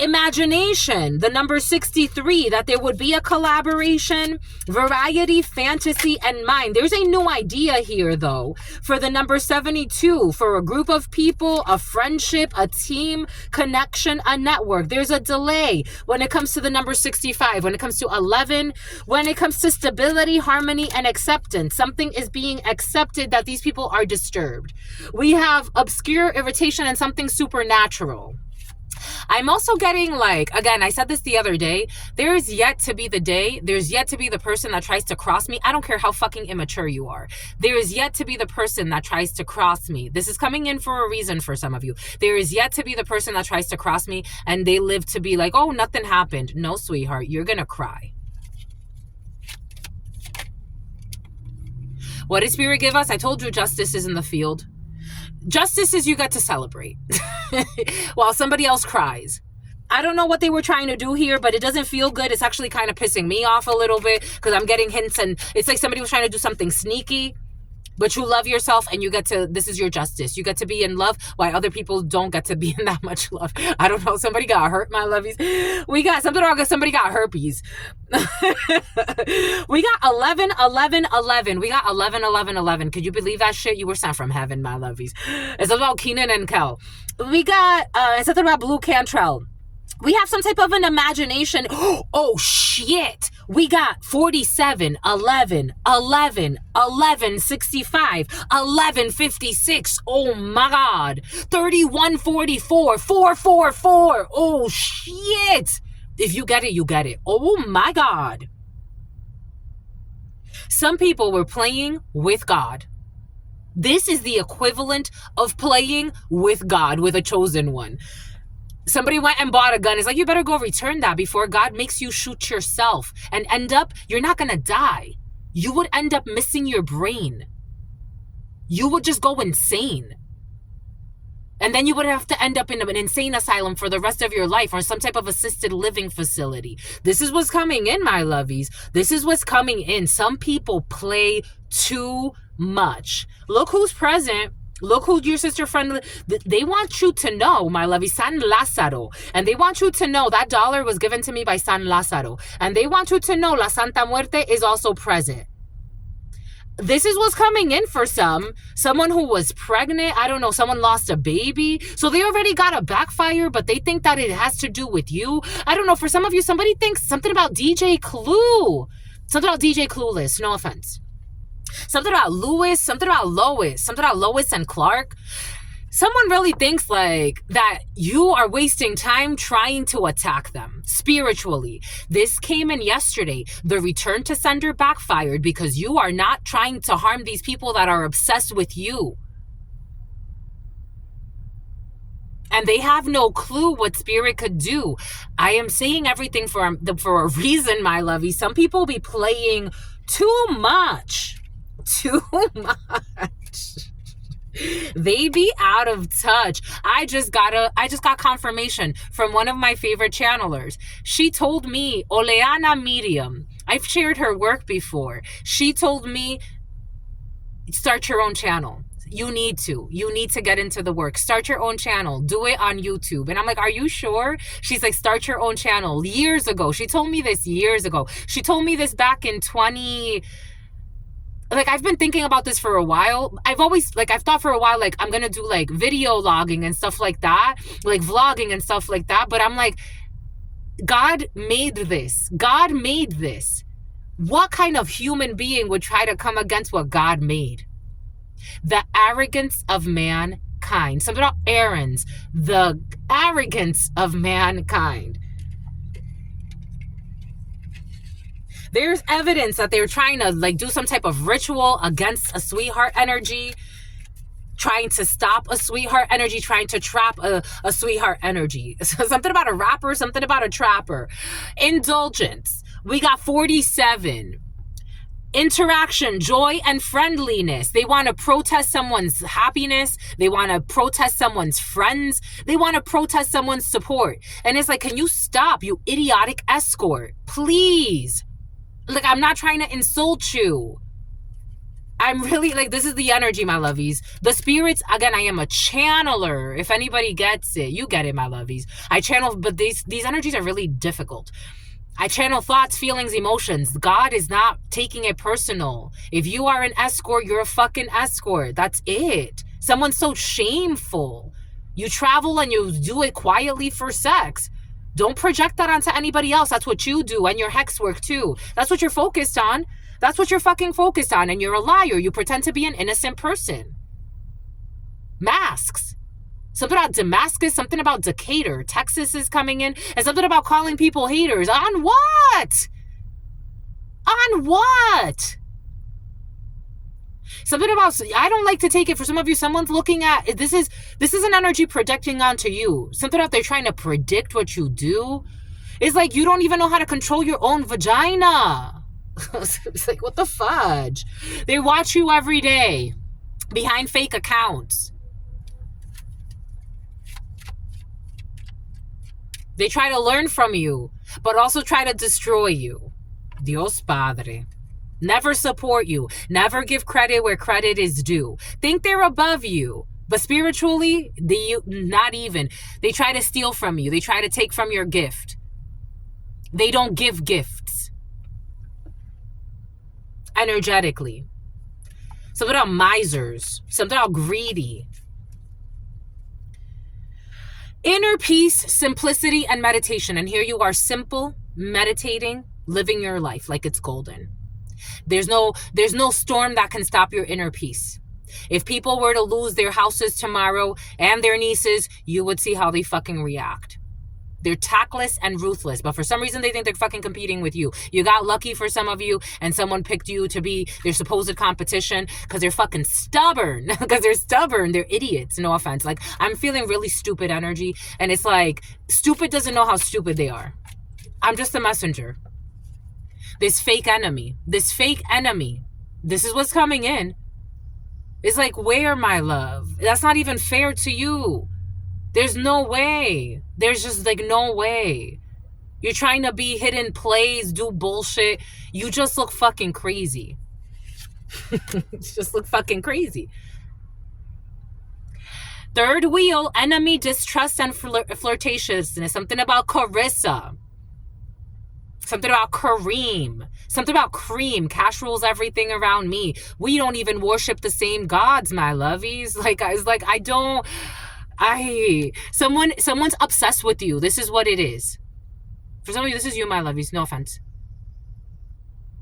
Imagination, the number 63, that there would be a collaboration, variety, fantasy, and mind. There's a new idea here, though, for the number 72, for a group of people, a friendship, a team, connection, a network. There's a delay when it comes to the number 65, when it comes to 11, when it comes to stability, harmony, and acceptance. Something is being accepted that these people are disturbed. We have obscure irritation and something supernatural. I'm also getting again, I said this the other day, there's yet to be the day, there's yet to be the person that tries to cross me. I don't care how fucking immature you are. There is yet to be the person that tries to cross me. This is coming in for a reason for some of you. There is yet to be the person that tries to cross me and they live to be like, oh, nothing happened. No, sweetheart, you're gonna cry. What did Spirit give us? I told you justice is in the field. Justice is you get to celebrate while somebody else cries. I don't know what they were trying to do here, but it doesn't feel good. It's actually kind of pissing me off a little bit because I'm getting hints and it's like somebody was trying to do something sneaky, but you love yourself and you get to, this is your justice. You get to be in love while other people don't get to be in that much love. I don't know. Somebody got hurt, my lovies. We got something wrong because somebody got herpes. We got 11, 11, 11. We got 11, 11, 11. Could you believe that shit? You were sent from heaven, my lovies. It's about Keenan and Kel. We got, it's something about Blue Cantrell. We have some type of an imagination. Oh, shit. We got 47, 11, 11, 11, 65, 11, 56. Oh, my God. 31, 44, 444. Oh, shit. If you get it, you get it. Oh, my God. Some people were playing with God. This is the equivalent of playing with God, with a chosen one. Somebody went and bought a gun. It's like, you better go return that before God makes you shoot yourself and end up, you're not going to die. You would end up missing your brain. You would just go insane. And then you would have to end up in an insane asylum for the rest of your life or some type of assisted living facility. This is what's coming in, my lovies. This is what's coming in. Some people play too much. Look who's present. Look who your sister friend, they want you to know, my lovey, San Lázaro. And they want you to know that dollar was given to me by San Lázaro. And they want you to know La Santa Muerte is also present. This is what's coming in for some. Someone who was pregnant, I don't know, someone lost a baby. So they already got a backfire, but they think that it has to do with you. I don't know, for some of you, somebody thinks something about DJ Clue. Something about DJ Clueless, no offense. Something about Lewis, something about Lois and Clark. Someone really thinks that you are wasting time trying to attack them spiritually. This came in yesterday. The return to sender backfired because you are not trying to harm these people that are obsessed with you. And they have no clue what spirit could do. I am saying everything for a reason, my lovey. Some people be playing too much. Too much. They be out of touch. I just got confirmation from one of my favorite channelers. She told me, Oleana Medium. I've shared her work before. She told me, start your own channel. You need to get into the work. Start your own channel. Do it on YouTube. And I'm like, are you sure? She's like, start your own channel. Years ago. She told me this years ago. She told me this back in I've been thinking about this for a while. I've thought for a while, like, I'm going to do like video logging and stuff like that, like vlogging and stuff like that. But I'm like, God made this. God made this. What kind of human being would try to come against what God made? The arrogance of mankind. Something about errands. The arrogance of mankind. There's evidence that they're trying to like do some type of ritual against a sweetheart energy, trying to stop a sweetheart energy, trying to trap a sweetheart energy. Something about a rapper, something about a trapper. Indulgence. We got 47. Interaction, joy, and friendliness. They want to protest someone's happiness. They want to protest someone's friends. They want to protest someone's support. And it's like, can you stop, you idiotic escort? Please. Like, I'm not trying to insult you. I'm really, like, this is the energy, my lovies. The spirits, again, I am a channeler. If anybody gets it, you get it, my lovies. I channel, but these energies are really difficult. I channel thoughts, feelings, emotions. God is not taking it personal. If you are an escort, you're a fucking escort. That's it. Someone's so shameful. You travel and you do it quietly for sex. Don't project that onto anybody else. That's what you do, and your hex work too. That's what you're focused on. That's what you're fucking focused on, and you're a liar. You pretend to be an innocent person. Masks. Something about Damascus, something about Decatur. Texas is coming in, and something about calling people haters. On what? On what? Something about, I don't like to take it for some of you. Someone's looking at, this is an energy projecting onto you. Something about they're trying to predict what you do. It's like you don't even know how to control your own vagina. It's like, what the fudge? They watch you every day behind fake accounts. They try to learn from you, but also try to destroy you. Dios Padre. Never support you. Never give credit where credit is due. Think they're above you, but spiritually, not even. They try to steal from you. They try to take from your gift. They don't give gifts. Energetically. Something about misers. Something about greedy. Inner peace, simplicity, and meditation. And here you are, simple, meditating, living your life like it's golden. There's no storm that can stop your inner peace. If people were to lose their houses tomorrow and their nieces, you would see how they fucking react. They're tactless and ruthless, but for some reason they think they're fucking competing with you. You got lucky for some of you, and someone picked you to be their supposed competition because they're fucking stubborn. Because they're stubborn. They're idiots. No offense. Like, I'm feeling really stupid energy, and it's like, stupid doesn't know how stupid they are. I'm just a messenger. This fake enemy. This is what's coming in. It's like, where, my love? That's not even fair to you. There's no way. There's just like no way. You're trying to be hidden plays, do bullshit. You just look fucking crazy. Just look fucking crazy. Third wheel, enemy, distrust, and flirtatiousness. Something about Carissa. Something about Kareem. Something about cream. Cash rules everything around me. We don't even worship the same gods, my lovies. Like, I was like, someone's obsessed with you. This is what it is. For some of you, this is you, my lovies. No offense.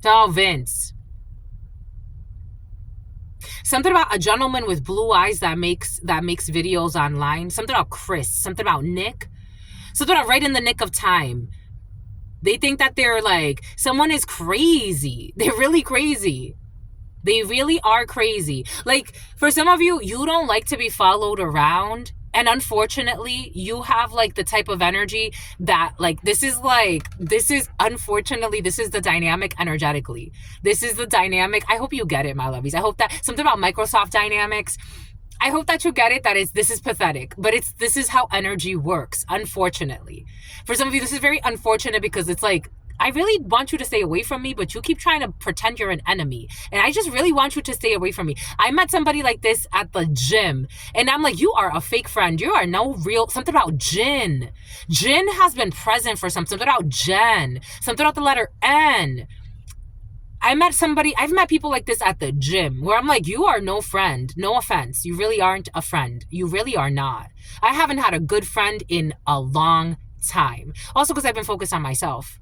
Oh, Vince. Something about a gentleman with blue eyes that makes videos online. Something about Chris. Something about Nick. Something about right in the nick of time. They think that they're like, someone is crazy. They're really crazy. They really are crazy. Like, for some of you, you don't like to be followed around. And unfortunately, you have like the type of energy that like, this is unfortunately, this is the dynamic energetically. This is the dynamic. I hope you get it, my lovies. I hope that something about Microsoft Dynamics. I hope that you get it, that this is pathetic, but this is how energy works, unfortunately. For some of you, this is very unfortunate because it's like, I really want you to stay away from me, but you keep trying to pretend you're an enemy. And I just really want you to stay away from me. I met somebody like this at the gym, and I'm like, you are a fake friend. You are no real, something about Jin. Jin has been present for something about Jen, something about the letter N. I've met people like this at the gym where I'm like, you are no friend. No offense. You really aren't a friend. You really are not. I haven't had a good friend in a long time. Also because I've been focused on myself.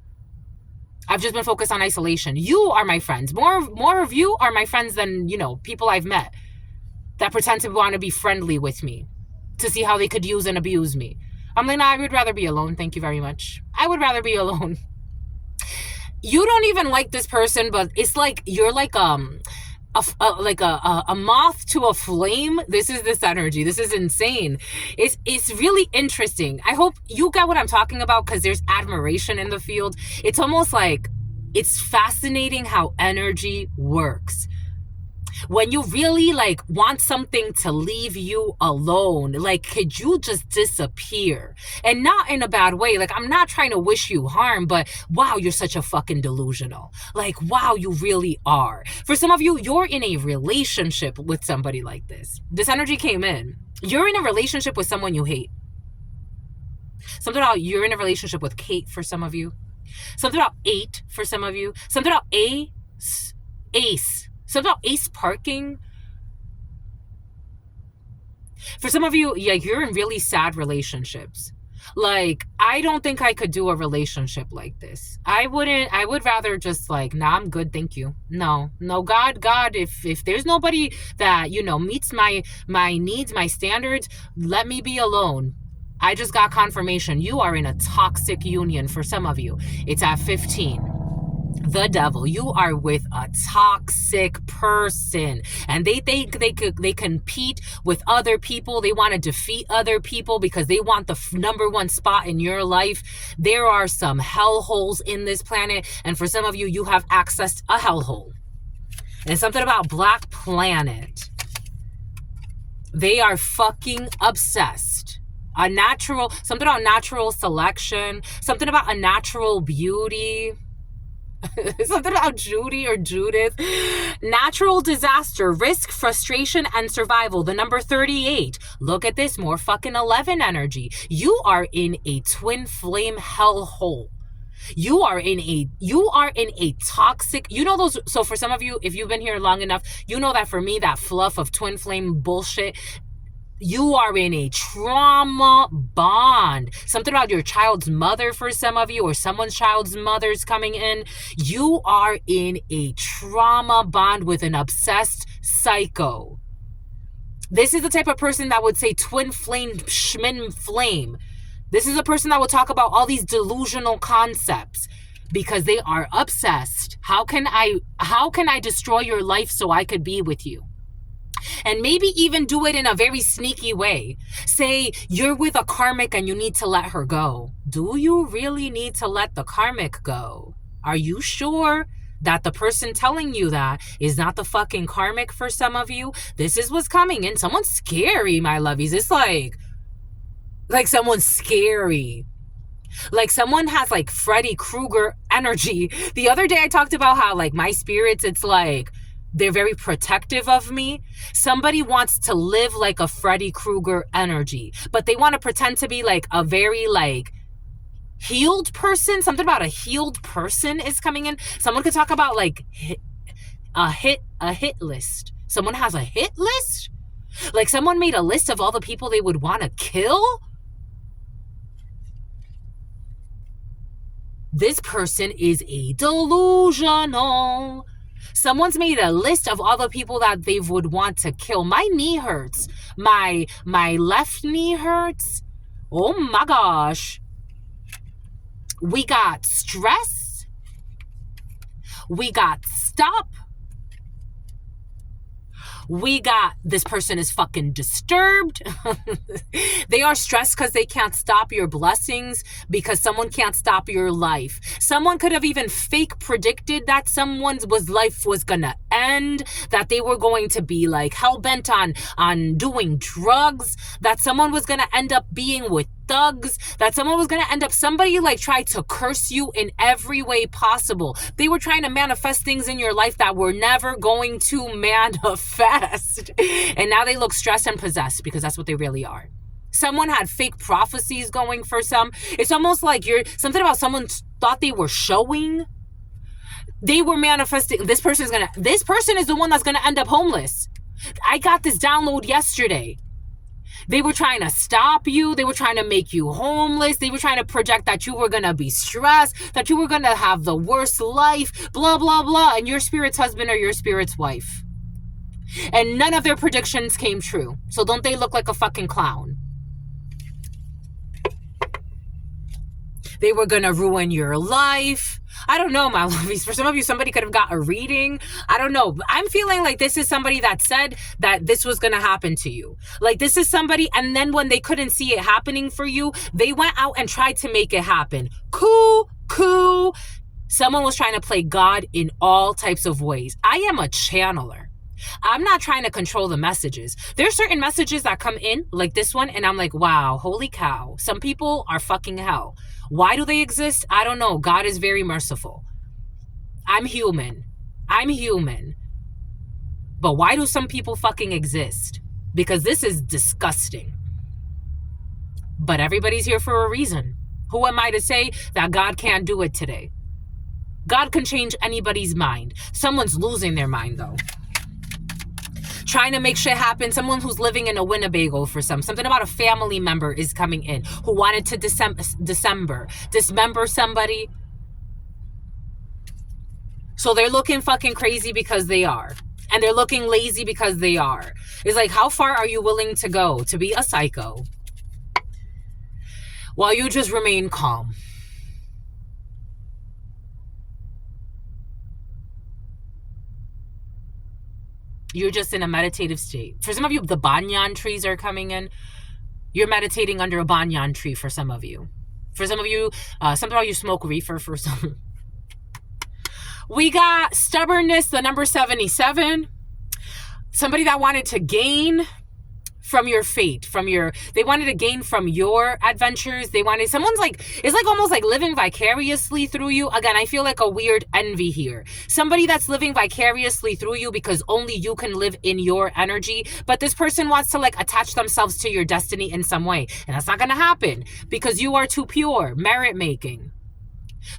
I've just been focused on isolation. You are my friends. More of you are my friends than, people I've met that pretend to want to be friendly with me to see how they could use and abuse me. I'm like, nah, I would rather be alone. Thank you very much. I would rather be alone. You don't even like this person, but it's like you're like a moth to a flame. This is this energy. This is insane. It's really interesting. I hope you get what I'm talking about because there's admiration in the field. It's almost like it's fascinating how energy works. When you really want something to leave you alone, could you just disappear? And not in a bad way. I'm not trying to wish you harm, but wow, you're such a fucking delusional. Wow, you really are. For some of you, you're in a relationship with somebody like this. This energy came in. You're in a relationship with someone you hate. Something about you're in a relationship with Kate for some of you. Something about 8 for some of you. Something about Ace. Something about Ace parking. For some of you, you're in really sad relationships. I don't think I could do a relationship like this. I would rather just nah, I'm good, thank you. No, God, if there's nobody that, meets my needs, my standards, let me be alone. I just got confirmation. You are in a toxic union for some of you. It's at 15. The devil. You are with a toxic person, and they think they compete with other people. They want to defeat other people because they want the number one spot in your life. There are some hellholes in this planet, and for some of you, you have accessed a hellhole. And something about Black Planet. They are fucking obsessed. Something about natural selection, something about a natural beauty. Something about Judy or Judith. Natural disaster, risk, frustration, and survival. The number 38. Look at this, more fucking 11 energy. You are in a twin flame hellhole. You are in a toxic, those. So for some of you, if you've been here long enough, you know that for me, that fluff of twin flame bullshit, you are in a trauma bond. Something about your child's mother for some of you, or someone's child's mother's coming in. You are in a trauma bond with an obsessed psycho. This is the type of person that would say twin flame, schmin flame. This is a person that will talk about all these delusional concepts because they are obsessed. How can I destroy your life so I could be with you? And maybe even do it in a very sneaky way. Say you're with a karmic and you need to let her go. Do you really need to let the karmic go? Are you sure that the person telling you that is not the fucking karmic for some of you? This is what's coming in. Someone's scary, my lovies. It's like someone's scary. Someone has Freddy Krueger energy. The other day I talked about how my spirits, it's they're very protective of me. Somebody wants to live like a Freddy Krueger energy, but they want to pretend to be a very healed person. Something about a healed person is coming in. Someone could talk about a hit list. Someone has a hit list? Someone made a list of all the people they would want to kill? This person is a delusional. Someone's made a list of all the people that they would want to kill. My knee hurts. My left knee hurts. Oh my gosh. We got stress. We got stop. We got this person is fucking disturbed. They are stressed because they can't stop your blessings, because someone can't stop your life. Someone could have even fake predicted that someone's life was gonna end, that they were going to be like hell-bent on doing drugs, that someone was gonna end up being with thugs, that someone was gonna end up, somebody like tried to curse you in every way possible. They were trying to manifest things in your life that were never going to manifest. And now they look stressed and possessed, because that's what they really are. Someone had fake prophecies going for some. It's almost like something about someone thought they were showing. They were manifesting, this person is the one that's gonna end up homeless. I got this download yesterday. They were trying to stop you. They were trying to make you homeless. They were trying to project that you were going to be stressed, that you were going to have the worst life, blah, blah, blah, and your spirit's husband or your spirit's wife. And none of their predictions came true. So don't they look like a fucking clown? They were going to ruin your life. I don't know, my lovies. For some of you, somebody could have got a reading. I don't know. I'm feeling like this is somebody that said that this was going to happen to you. Like this is somebody, and then when they couldn't see it happening for you, they went out and tried to make it happen. Cool. Someone was trying to play God in all types of ways. I am a channeler. I'm not trying to control the messages. There's certain messages that come in, like this one, and I'm like, wow, holy cow. Some people are fucking hell. Why do they exist? I don't know. God is very merciful. I'm human. But why do some people fucking exist? Because this is disgusting. But everybody's here for a reason. Who am I to say that God can't do it today? God can change anybody's mind. Someone's losing their mind, though. Trying to make shit happen. Someone who's living in a Winnebago for something about a family member is coming in who wanted to dismember somebody. So they're looking fucking crazy because they are. And they're looking lazy because they are. It's like, how far are you willing to go to be a psycho while you just remain calm? You're just in a meditative state. For some of you, the banyan trees are coming in. You're meditating under a banyan tree for some of you. For some of you, something about you smoke reefer for some. We got stubbornness, the number 77. Somebody that wanted to gain from your fate, they wanted to gain from your adventures. Someone's like, it's like almost like living vicariously through you. Again, I feel like a weird envy here. Somebody that's living vicariously through you because only you can live in your energy. But this person wants to like attach themselves to your destiny in some way. And that's not going to happen because you are too pure, merit making.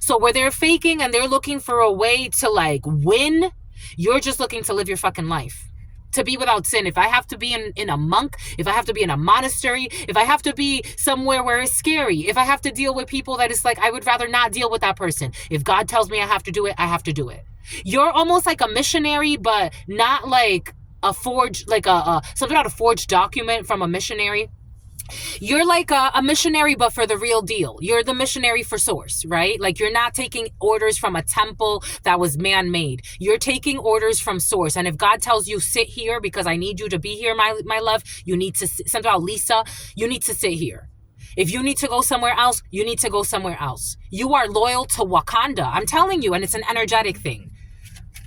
So where they're faking and they're looking for a way to like win, you're just looking to live your fucking life. To be without sin. If I have to be in a monk, if I have to be in a monastery, if I have to be somewhere where it's scary, if I have to deal with people that it's like, I would rather not deal with that person. If God tells me I have to do it, I have to do it. You're almost like a missionary, but not like a forged, like something out of forged document from a missionary. You're like a missionary, but for the real deal. You're the missionary for source, right? Like you're not taking orders from a temple that was man-made. You're taking orders from source. And if God tells you sit here because I need you to be here, my love, you need to, something about Lisa, you need to sit here. If you need to go somewhere else, you need to go somewhere else. You are loyal to Wakanda. I'm telling you, and it's an energetic thing.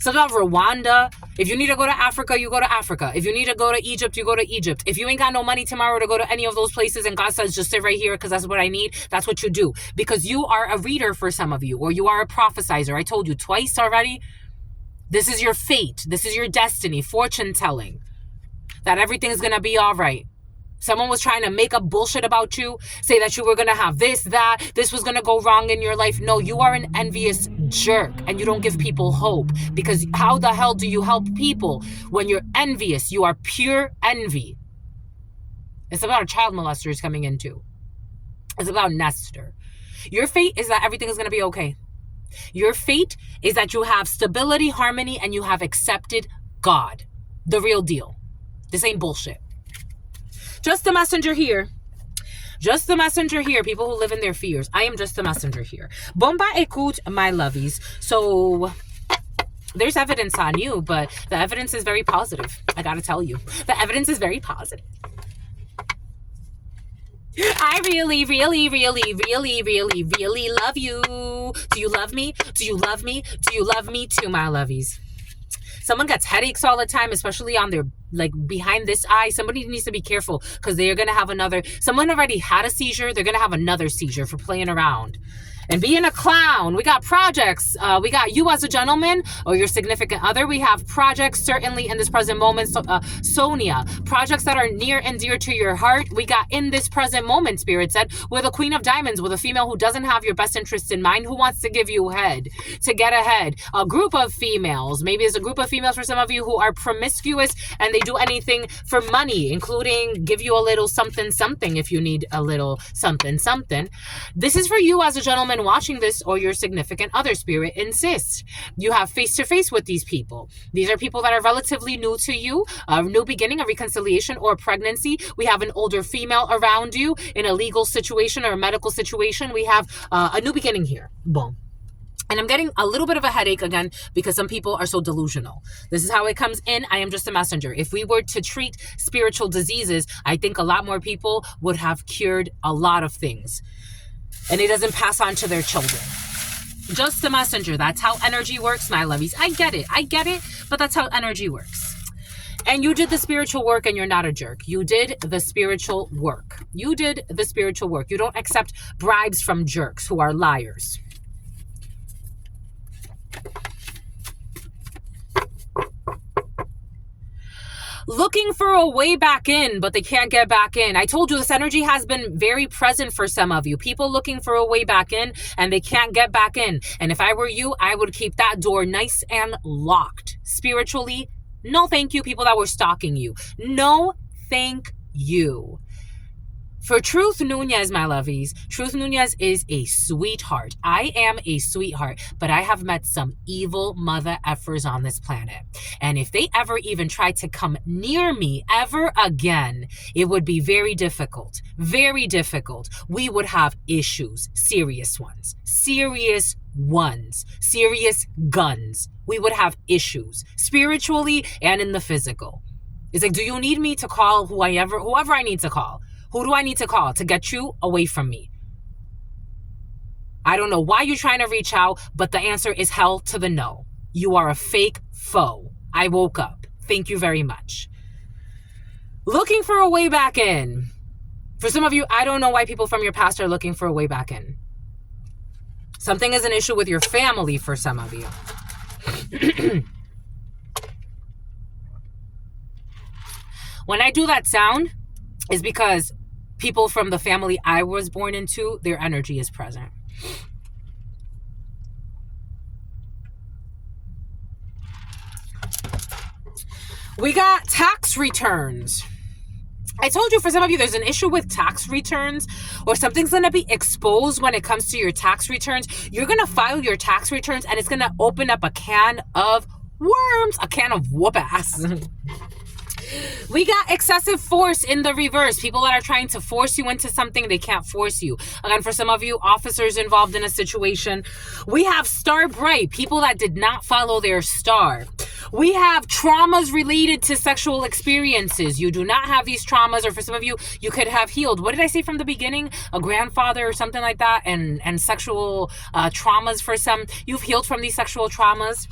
So about Rwanda, if you need to go to Africa, you go to Africa. If you need to go to Egypt, you go to Egypt. If you ain't got no money tomorrow to go to any of those places and God says just sit right here because that's what I need, that's what you do. Because you are a reader for some of you, or you are a prophesizer. I told you twice already. This is your fate. This is your destiny, fortune telling. That everything's going to be all right. Someone was trying to make up bullshit about you, say that you were going to have this, that, this was going to go wrong in your life. No, you are an envious jerk and you don't give people hope, because how the hell do you help people when you're envious? You are pure envy. It's about a child molester is coming in too. It's about Nestor. Your fate is that everything is going to be okay. Your fate is that you have stability, harmony, and you have accepted God. The real deal. This ain't bullshit. Just the messenger here. Just the messenger here. People who live in their fears. I am just the messenger here. Bomba écoute, my lovies. So There's evidence on you, but the evidence is very positive. I gotta tell you, the evidence is very positive. I really, really, really, really, really, really love you. Do you love me? Do you love me? Do you love me too, my lovies? Someone gets headaches all the time, especially on their, like, behind this eye. Somebody needs to be careful because they're going to have another. Someone already had a seizure. They're going to have another seizure for playing around and being a clown. We got projects. We got you as a gentleman or your significant other. We have projects certainly in this present moment. Sonia, projects that are near and dear to your heart. We got in this present moment, Spirit said, with a Queen of Diamonds, with a female who doesn't have your best interests in mind, who wants to give you head, to get ahead. A group of females, maybe it's a group of females for some of you who are promiscuous and they do anything for money, including give you a little something, something if you need a little something, something. This is for you as a gentleman watching this or your significant other, Spirit insists. You have face-to-face with these people. These are people that are relatively new to you, a new beginning, a reconciliation, or a pregnancy. We have an older female around you in a legal situation or a medical situation. We have a new beginning here. Boom. And I'm getting a little bit of a headache again because some people are so delusional. This is how it comes in. I am just a messenger. If we were to treat spiritual diseases, I think a lot more people would have cured a lot of things. And it doesn't pass on to their children. Just a messenger. That's how energy works, my lovies. I get it, but that's how energy works. And you did the spiritual work and you're not a jerk. You did the spiritual work. You did the spiritual work. You don't accept bribes from jerks who are liars. Looking for a way back in, but they can't get back in. I told you this energy has been very present for some of you. People looking for a way back in and they can't get back in. And if I were you, I would keep that door nice and locked. Spiritually, no thank you, people that were stalking you. No thank you. For Truth Nunez, my lovies, Truth Nunez is a sweetheart. I am a sweetheart, but I have met some evil mother effers on this planet. And if they ever even try to come near me ever again, it would be very difficult. Very difficult. We would have issues, serious ones, serious guns. We would have issues, spiritually and in the physical. It's like, do you need me to call whoever I need to call? Who do I need to call to get you away from me? I don't know why you're trying to reach out, but the answer is hell to the no. You are a fake foe. I woke up. Thank you very much. Looking for a way back in. For some of you, I don't know why people from your past are looking for a way back in. Something is an issue with your family for some of you. When I do that sound, is because people from the family I was born into, their energy is present. We got tax returns. I told you for some of you, there's an issue with tax returns or something's going to be exposed when it comes to your tax returns. You're going to file your tax returns and it's going to open up a can of worms, a can of whoop ass. We got excessive force in the reverse. People that are trying to force you into something, they can't force you. Again, for some of you, officers involved in a situation. We have star bright, people that did not follow their star. We have traumas related to sexual experiences. You do not have these traumas, or for some of you, you could have healed. What did I say from the beginning? A grandfather or something like that, and sexual traumas for some. You've healed from these sexual traumas.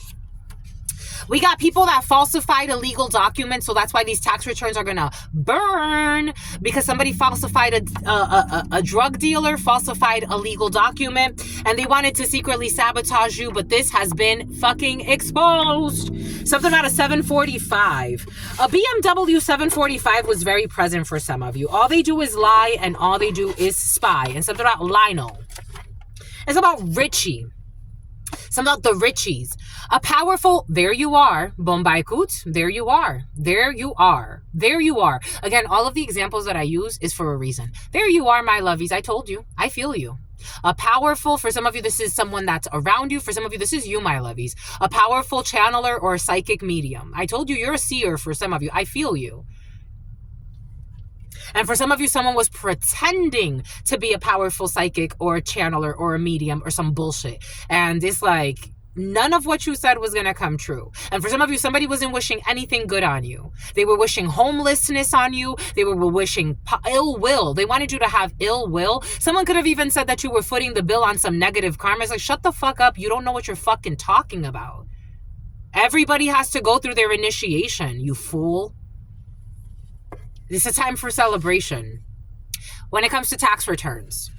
We got people that falsified illegal documents, so that's why these tax returns are gonna burn, because somebody falsified a drug dealer falsified a legal document, and they wanted to secretly sabotage you, but this has been fucking exposed. Something about a 745. A BMW 745 was very present for some of you. All they do is lie, and all they do is spy. And something about Lionel. It's about Richie. Something about the Richies. A powerful, there you are, Bombay Koot, there you are, there you are, there you are. Again, all of the examples that I use is for a reason. There you are, my lovies. I told you. I feel you. A powerful, for some of you, this is someone that's around you. For some of you, this is you, my lovies. A powerful channeler or a psychic medium. I told you you're a seer for some of you. I feel you. And for some of you, someone was pretending to be a powerful psychic or a channeler or a medium or some bullshit. And it's like, None of what you said was going to come true. And for some of you, somebody wasn't wishing anything good on you. They were wishing homelessness on you. They were wishing ill will. They wanted you to have ill will. Someone could have even said that you were footing the bill on some negative karma. It's like, shut the fuck up. You don't know what you're fucking talking about. Everybody has to go through their initiation, you fool. This is a time for celebration. When it comes to tax returns,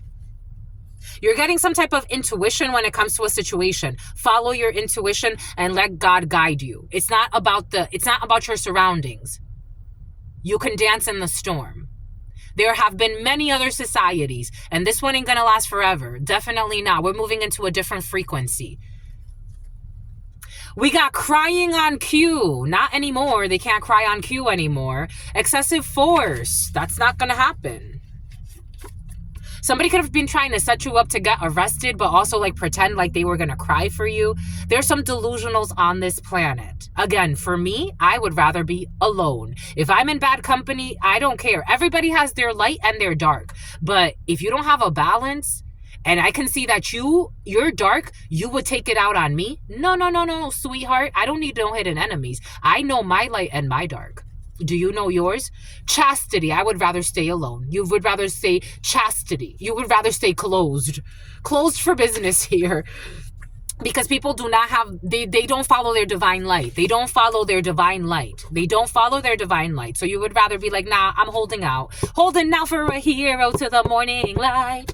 you're getting some type of intuition when it comes to a situation. Follow your intuition and let God guide you. It's not about your surroundings. You can dance in the storm. There have been many other societies, and this one ain't gonna last forever. Definitely not. We're moving into a different frequency. We got crying on cue. Not anymore. They can't cry on cue anymore. Excessive force. That's not gonna happen. Somebody could have been trying to set you up to get arrested, but also like pretend like they were going to cry for you. There's some delusionals on this planet. Again, for me, I would rather be alone. If I'm in bad company, I don't care. Everybody has their light and their dark. But if you don't have a balance, and I can see that you're dark, you would take it out on me. No, sweetheart. I don't need no hidden enemies. I know my light and my dark. Do you know yours? Chastity. I would rather stay alone. You would rather stay chastity. You would rather stay closed. Closed for business here. Because people do not have, they don't follow their divine light. They don't follow their divine light. They don't follow their divine light. So you would rather be like, nah, I'm holding out. Holding out for a hero to the morning light.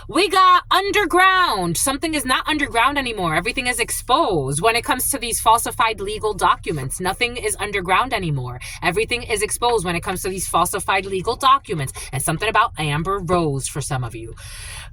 We got underground. Something is not underground anymore. Everything is exposed. When it comes to these falsified legal documents, nothing is underground anymore. Everything is exposed when it comes to these falsified legal documents. And something about Amber Rose for some of you.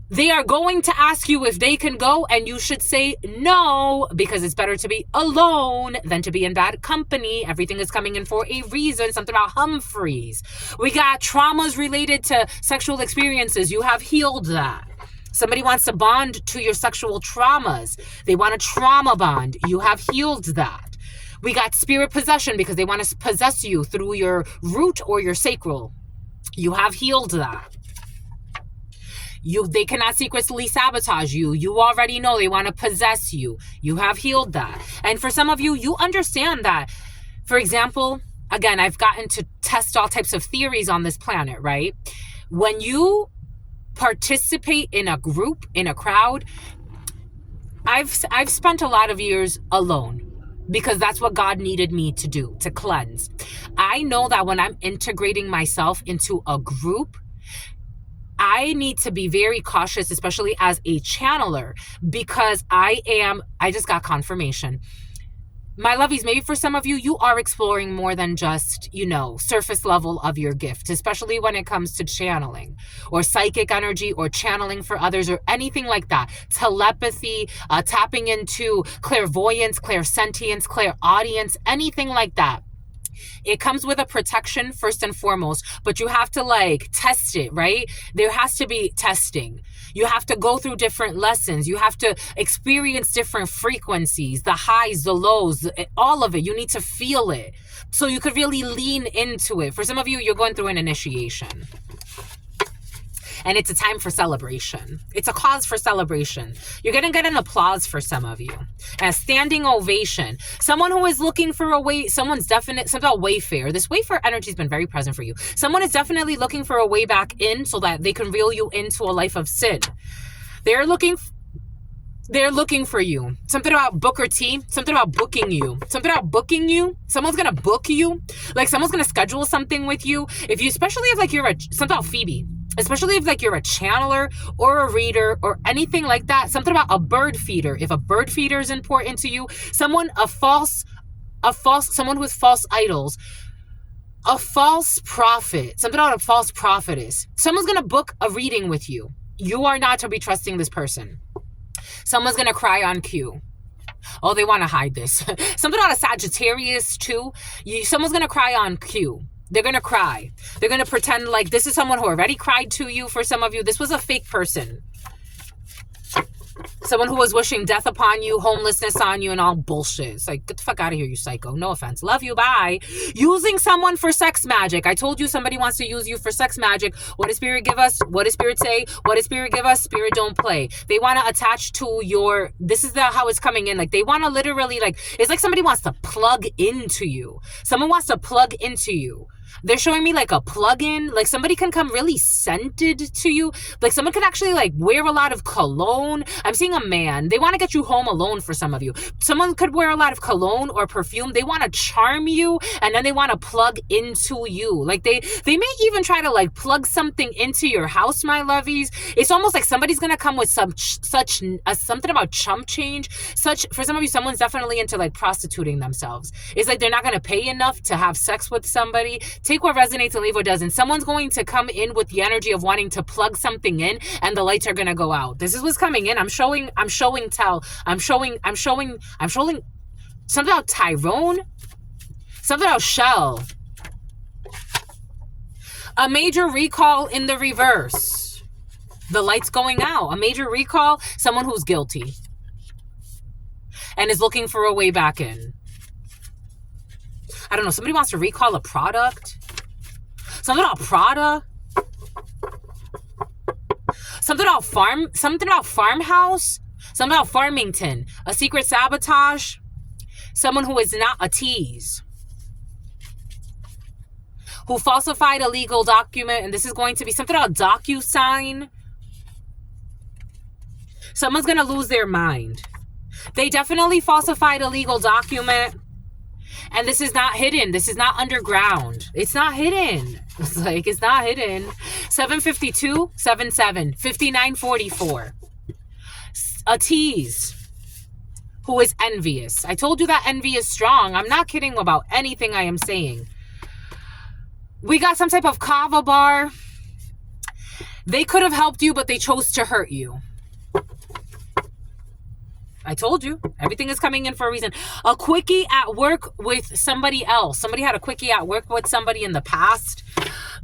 They are going to ask you if they can go, and you should say no, because it's better to be alone than to be in bad company. Everything is coming in for a reason. Something about Humphreys. We got traumas related to sexual experiences. You have healed that. Somebody wants to bond to your sexual traumas. They want a trauma bond. You have healed that. We got spirit possession because they want to possess you through your root or your sacral. You have healed that. They cannot secretly sabotage you. You already know they want to possess you. You have healed that. And for some of you, you understand that. For example, again, I've gotten to test all types of theories on this planet, right? When you participate in a group, in a crowd, I've spent a lot of years alone because that's what God needed me to do, to cleanse. I know that when I'm integrating myself into a group, I need to be very cautious, especially as a channeler, because I just got confirmation. My lovies, maybe for some of you, you are exploring more than just, surface level of your gift, especially when it comes to channeling or psychic energy or channeling for others or anything like that. Telepathy, tapping into clairvoyance, clairsentience, clairaudience, anything like that. It comes with a protection first and foremost, but you have to test it, right? There has to be testing. You have to go through different lessons. You have to experience different frequencies, the highs, the lows, all of it. You need to feel it so you could really lean into it. For some of you, you're going through an initiation. And it's a time for celebration. It's a cause for celebration. You're going to get an applause for some of you. A standing ovation. Someone who is looking for a way, something about wayfair. This wayfair energy has been very present for you. Someone is definitely looking for a way back in so that they can reel you into a life of sin. They're looking for you. Something about Booker T. Something about booking you. Something about booking you. Someone's going to book you. Someone's going to schedule something with you. Especially if you're something about Phoebe. Especially if you're a channeler or a reader or anything like that. Something about a bird feeder. If a bird feeder is important to you, someone with false idols, a false prophet, something about a false prophetess. Someone's going to book a reading with you. You are not to be trusting this person. Someone's going to cry on cue. Oh, they want to hide this. Something about a Sagittarius too. Someone's going to cry on cue. They're going to cry. They're going to pretend like this is someone who already cried to you. For some of you, this was a fake person. Someone who was wishing death upon you, homelessness on you, and all bullshit. It's like, get the fuck out of here, you psycho. No offense. Love you, bye. Using someone for sex magic. I told you somebody wants to use you for sex magic. What does Spirit give us? What does Spirit say? What does Spirit give us? Spirit don't play. They want to attach to your, this is how it's coming in. Like, they want to literally, like, it's like somebody wants to plug into you. Someone wants to plug into you. They're showing me like a plug-in, like somebody can come really scented to you. Like someone could actually like wear a lot of cologne. I'm seeing a man. They want to get you home alone for some of you. Someone could wear a lot of cologne or perfume. They want to charm you and then they want to plug into you. Like they may even try to like plug something into your house, my lovies. It's almost like somebody's going to come with something about chump change. For some of you, someone's definitely into like prostituting themselves. It's like they're not going to pay enough to have sex with somebody. Take what resonates and leave what doesn't. Someone's going to come in with the energy of wanting to plug something in and the lights are going to go out. This is what's coming in. I'm showing something about Tyrone, something about Shell. A major recall in the reverse. The lights going out. A major recall, someone who's guilty and is looking for a way back in. I don't know, somebody wants to recall a product. Something about Prada. Something about farmhouse. Something about Farmington. A secret sabotage. Someone who is not a tease. Who falsified a legal document. And this is going to be something about DocuSign. Someone's going to lose their mind. They definitely falsified a legal document. And this is not hidden. This is not underground. It's not hidden. It's like, it's not hidden. 752, 77, 5944. A tease who is envious. I told you that envy is strong. I'm not kidding about anything I am saying. We got some type of kava bar. They could have helped you, but they chose to hurt you. I told you, everything is coming in for a reason. A quickie at work with somebody else. Somebody had a quickie at work with somebody in the past.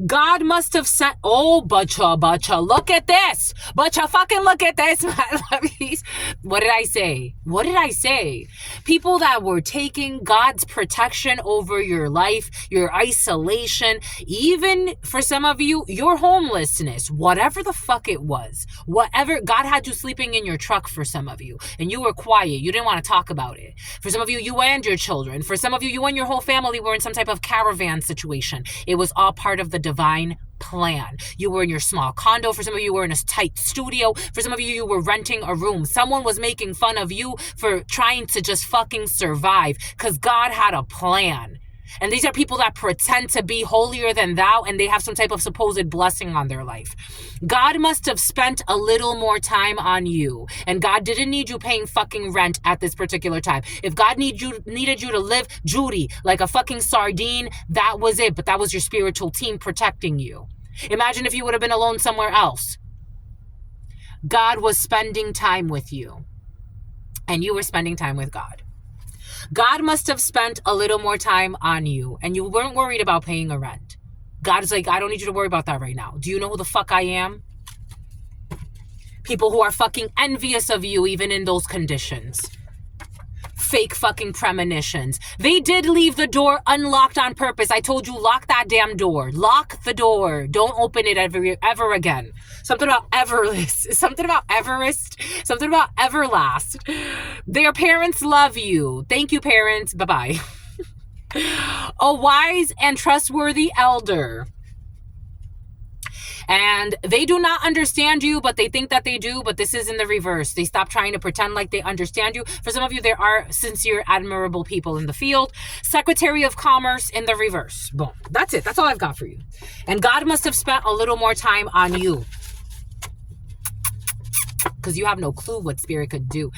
God must have sent, butcha, look at this. Butcha, fucking look at this, my lovies. What did I say? What did I say? People that were taking God's protection over your life, your isolation, even for some of you, your homelessness, whatever the fuck it was, whatever, God had you sleeping in your truck for some of you, and you were quiet. You didn't want to talk about it. For some of you, you and your children. For some of you, you and your whole family were in some type of caravan situation. It was all part of the divine plan. You were in your small condo. For some of you, were in a tight studio. For some of you, you were renting a room. Someone was making fun of you for trying to just fucking survive because God had a plan. And these are people that pretend to be holier than thou, and they have some type of supposed blessing on their life. God must have spent a little more time on you, and God didn't need you paying fucking rent at this particular time. If God needed you to live Judy like a fucking sardine, that was it. But that was your spiritual team protecting you. Imagine if you would have been alone somewhere else. God was spending time with you, and you were spending time with God. God must have spent a little more time on you, and you weren't worried about paying a rent. God is like, I don't need you to worry about that right now. Do you know who the fuck I am? People who are fucking envious of you even in those conditions. Fake fucking premonitions. They did leave the door unlocked on purpose. I told you, lock that damn door. Lock the door. Don't open it ever again. Something about Everest. Something about Everest. Something about Everlast. Their parents love you. Thank you, parents. Bye-bye. A wise and trustworthy elder. And they do not understand you, but they think that they do. But this is in the reverse. They stop trying to pretend like they understand you. For some of you, there are sincere, admirable people in the field. Secretary of Commerce in the reverse. Boom. That's it. That's all I've got for you. And God must have spent a little more time on you, because you have no clue what spirit could do.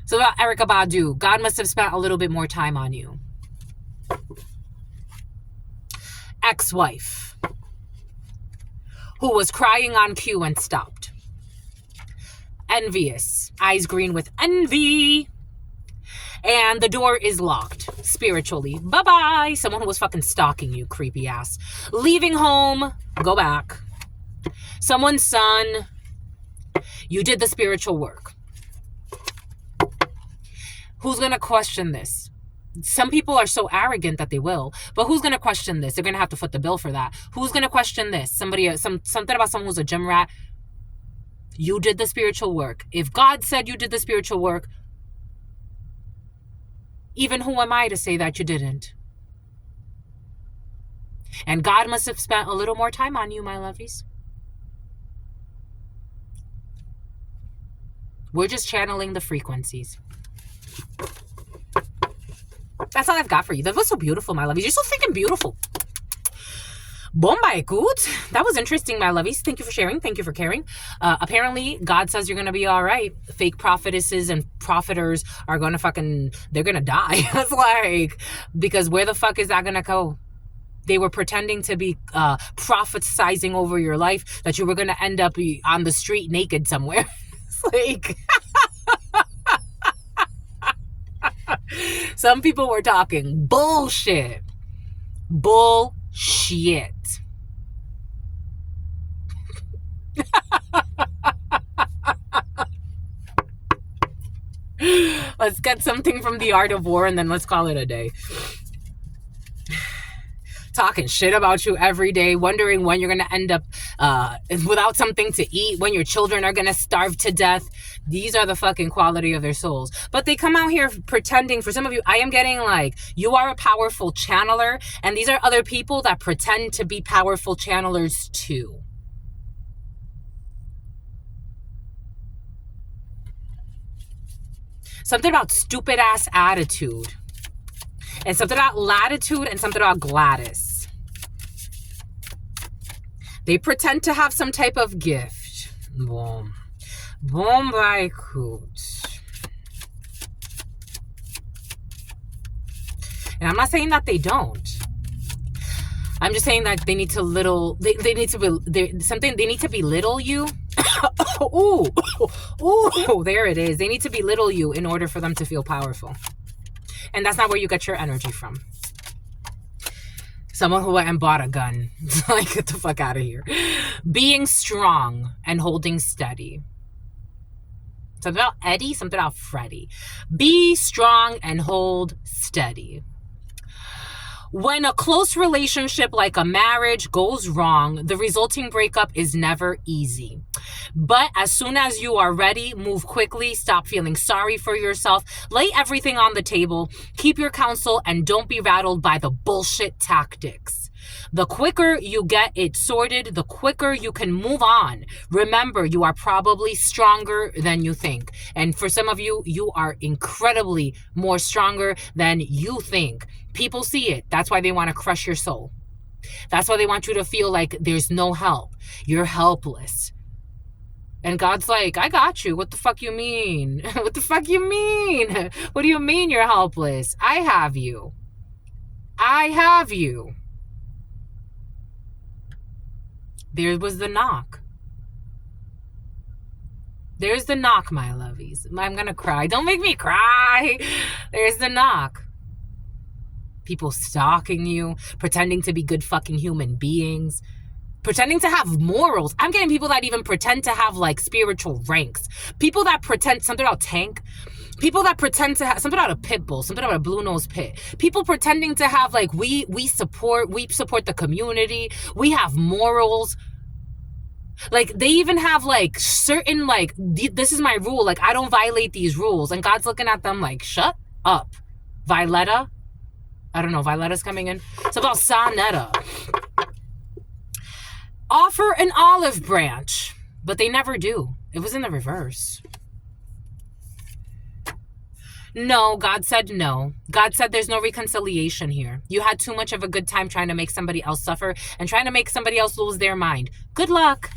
So about Erykah Badu, God must have spent a little bit more time on you. Ex-wife, who was crying on cue and stopped. Envious, eyes green with envy. And the door is locked spiritually. Bye-bye. Someone who was fucking stalking you, creepy ass. Leaving home, go back. Someone's son. You did the spiritual work. Who's going to question this? Some people are so arrogant that they will, but who's going to question this? They're going to have to foot the bill for that. Who's going to question this? Something about someone who's a gym rat. You did the spiritual work. If God said you did the spiritual work, even who am I to say that you didn't? And God must have spent a little more time on you, my lovies. We're just channeling the frequencies. That's all I've got for you. That was so beautiful, my lovies. You're so freaking beautiful. Bombay gut. That was interesting, my lovies. Thank you for sharing. Thank you for caring. Apparently, God says you're going to be all right. Fake prophetesses and profiters are going to they're going to die. It's like, because where the fuck is that going to go? They were pretending to be prophesizing over your life that you were going to end up on the street naked somewhere. It's like... Some people were talking bullshit. Bullshit. Let's get something from the Art of War and then let's call it a day. Talking shit about you every day, wondering when you're going to end up without something to eat, when your children are going to starve to death. These are the fucking quality of their souls. But they come out here pretending. For some of you, I am getting like, you are a powerful channeler, and these are other people that pretend to be powerful channelers too. Something about stupid ass attitude. And something about latitude and something about Gladys. They pretend to have some type of gift. Boom. Boom by coot. And I'm not saying that they don't. I'm just saying that they need to they need to belittle you. Ooh, there it is. They need to belittle you in order for them to feel powerful. And that's not where you get your energy from. Someone who went and bought a gun. Like, get the fuck out of here. Being strong and holding steady. Something about Eddie, something about Freddie. Be strong and hold steady. When a close relationship like a marriage goes wrong, the resulting breakup is never easy. But as soon as you are ready, move quickly, stop feeling sorry for yourself, lay everything on the table, keep your counsel, and don't be rattled by the bullshit tactics. The quicker you get it sorted, the quicker you can move on. Remember, you are probably stronger than you think. And for some of you, you are incredibly more stronger than you think. People see it. That's why they want to crush your soul. That's why they want you to feel like there's no help. You're helpless. And God's like, I got you. What the fuck you mean? What the fuck you mean? What do you mean you're helpless? I have you. I have you. There was the knock. There's the knock, my lovies. I'm going to cry. Don't make me cry. There's the knock. People stalking you, pretending to be good fucking human beings, pretending to have morals. I'm getting people that even pretend to have like spiritual ranks. People that pretend, something about Tank. People that pretend to have something about a pit bull, something about a blue nose pit. People pretending to have like, we support the community. We have morals. Like they even have like certain like, this is my rule. Like I don't violate these rules. And God's looking at them like, shut up, Violetta. I don't know. Violetta's coming in. It's about Sonetta. Offer an olive branch, but they never do. It was in the reverse. No, God said no. God said there's no reconciliation here. You had too much of a good time trying to make somebody else suffer and trying to make somebody else lose their mind. Good luck.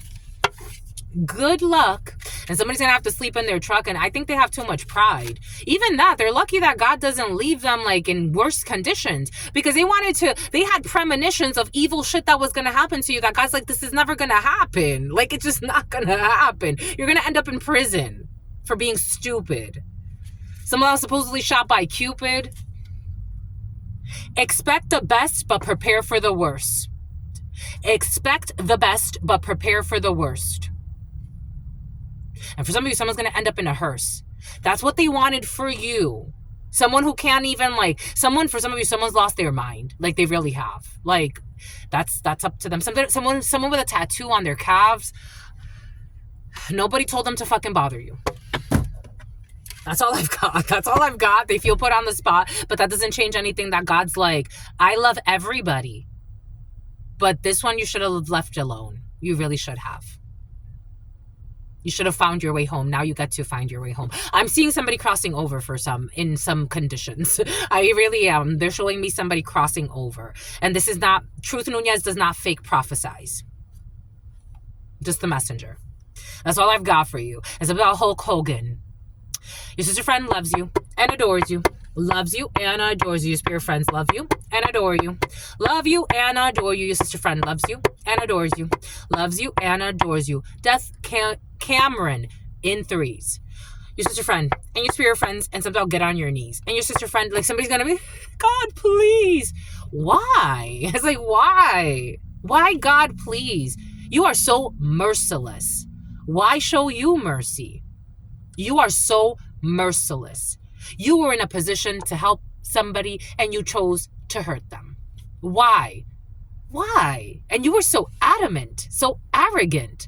Good luck. And somebody's going to have to sleep in their truck. And I think they have too much pride. Even that, they're lucky that God doesn't leave them like in worse conditions. Because they had premonitions of evil shit that was going to happen to you. That God's like, this is never going to happen. Like, it's just not going to happen. You're going to end up in prison for being stupid. Someone else supposedly shot by Cupid. Expect the best, but prepare for the worst. Expect the best, but prepare for the worst. And for some of you, someone's going to end up in a hearse. That's what they wanted for you. Someone who can't even, like, someone, for some of you, someone's lost their mind. Like, they really have. Like, that's up to them. Someone with a tattoo on their calves. Nobody told them to fucking bother you. That's all I've got. That's all I've got. They feel put on the spot, but that doesn't change anything that God's like, I love everybody. But this one you should have left alone. You really should have. You should have found your way home. Now you get to find your way home. I'm seeing somebody crossing over in some conditions. I really am. They're showing me somebody crossing over. And this is not, Truth Nunez does not fake prophesize. Just the messenger. That's all I've got for you. It's about Hulk Hogan. Your sister friend loves you and adores you. Loves you and adores you. Your spirit friends love you and adore you. Love you and adore you. Your sister friend loves you and adores you. Loves you and adores you. Death Cameron in threes. Your sister friend and your spirit friends, and somehow get on your knees. And your sister friend, like, somebody's gonna be, God, please. Why? It's like, why? Why, God, please? You are so merciless. Why show you mercy? You are so merciless. You were in a position to help somebody and you chose to hurt them. Why? Why? And you were so adamant, so arrogant.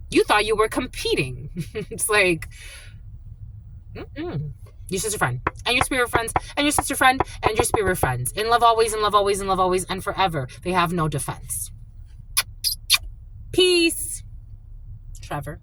You thought you were competing. It's like, your sister friend and your spirit friends and your sister friend and your spirit friends. In love always, in love always, in love always, and forever. They have no defense. Peace. Trevor.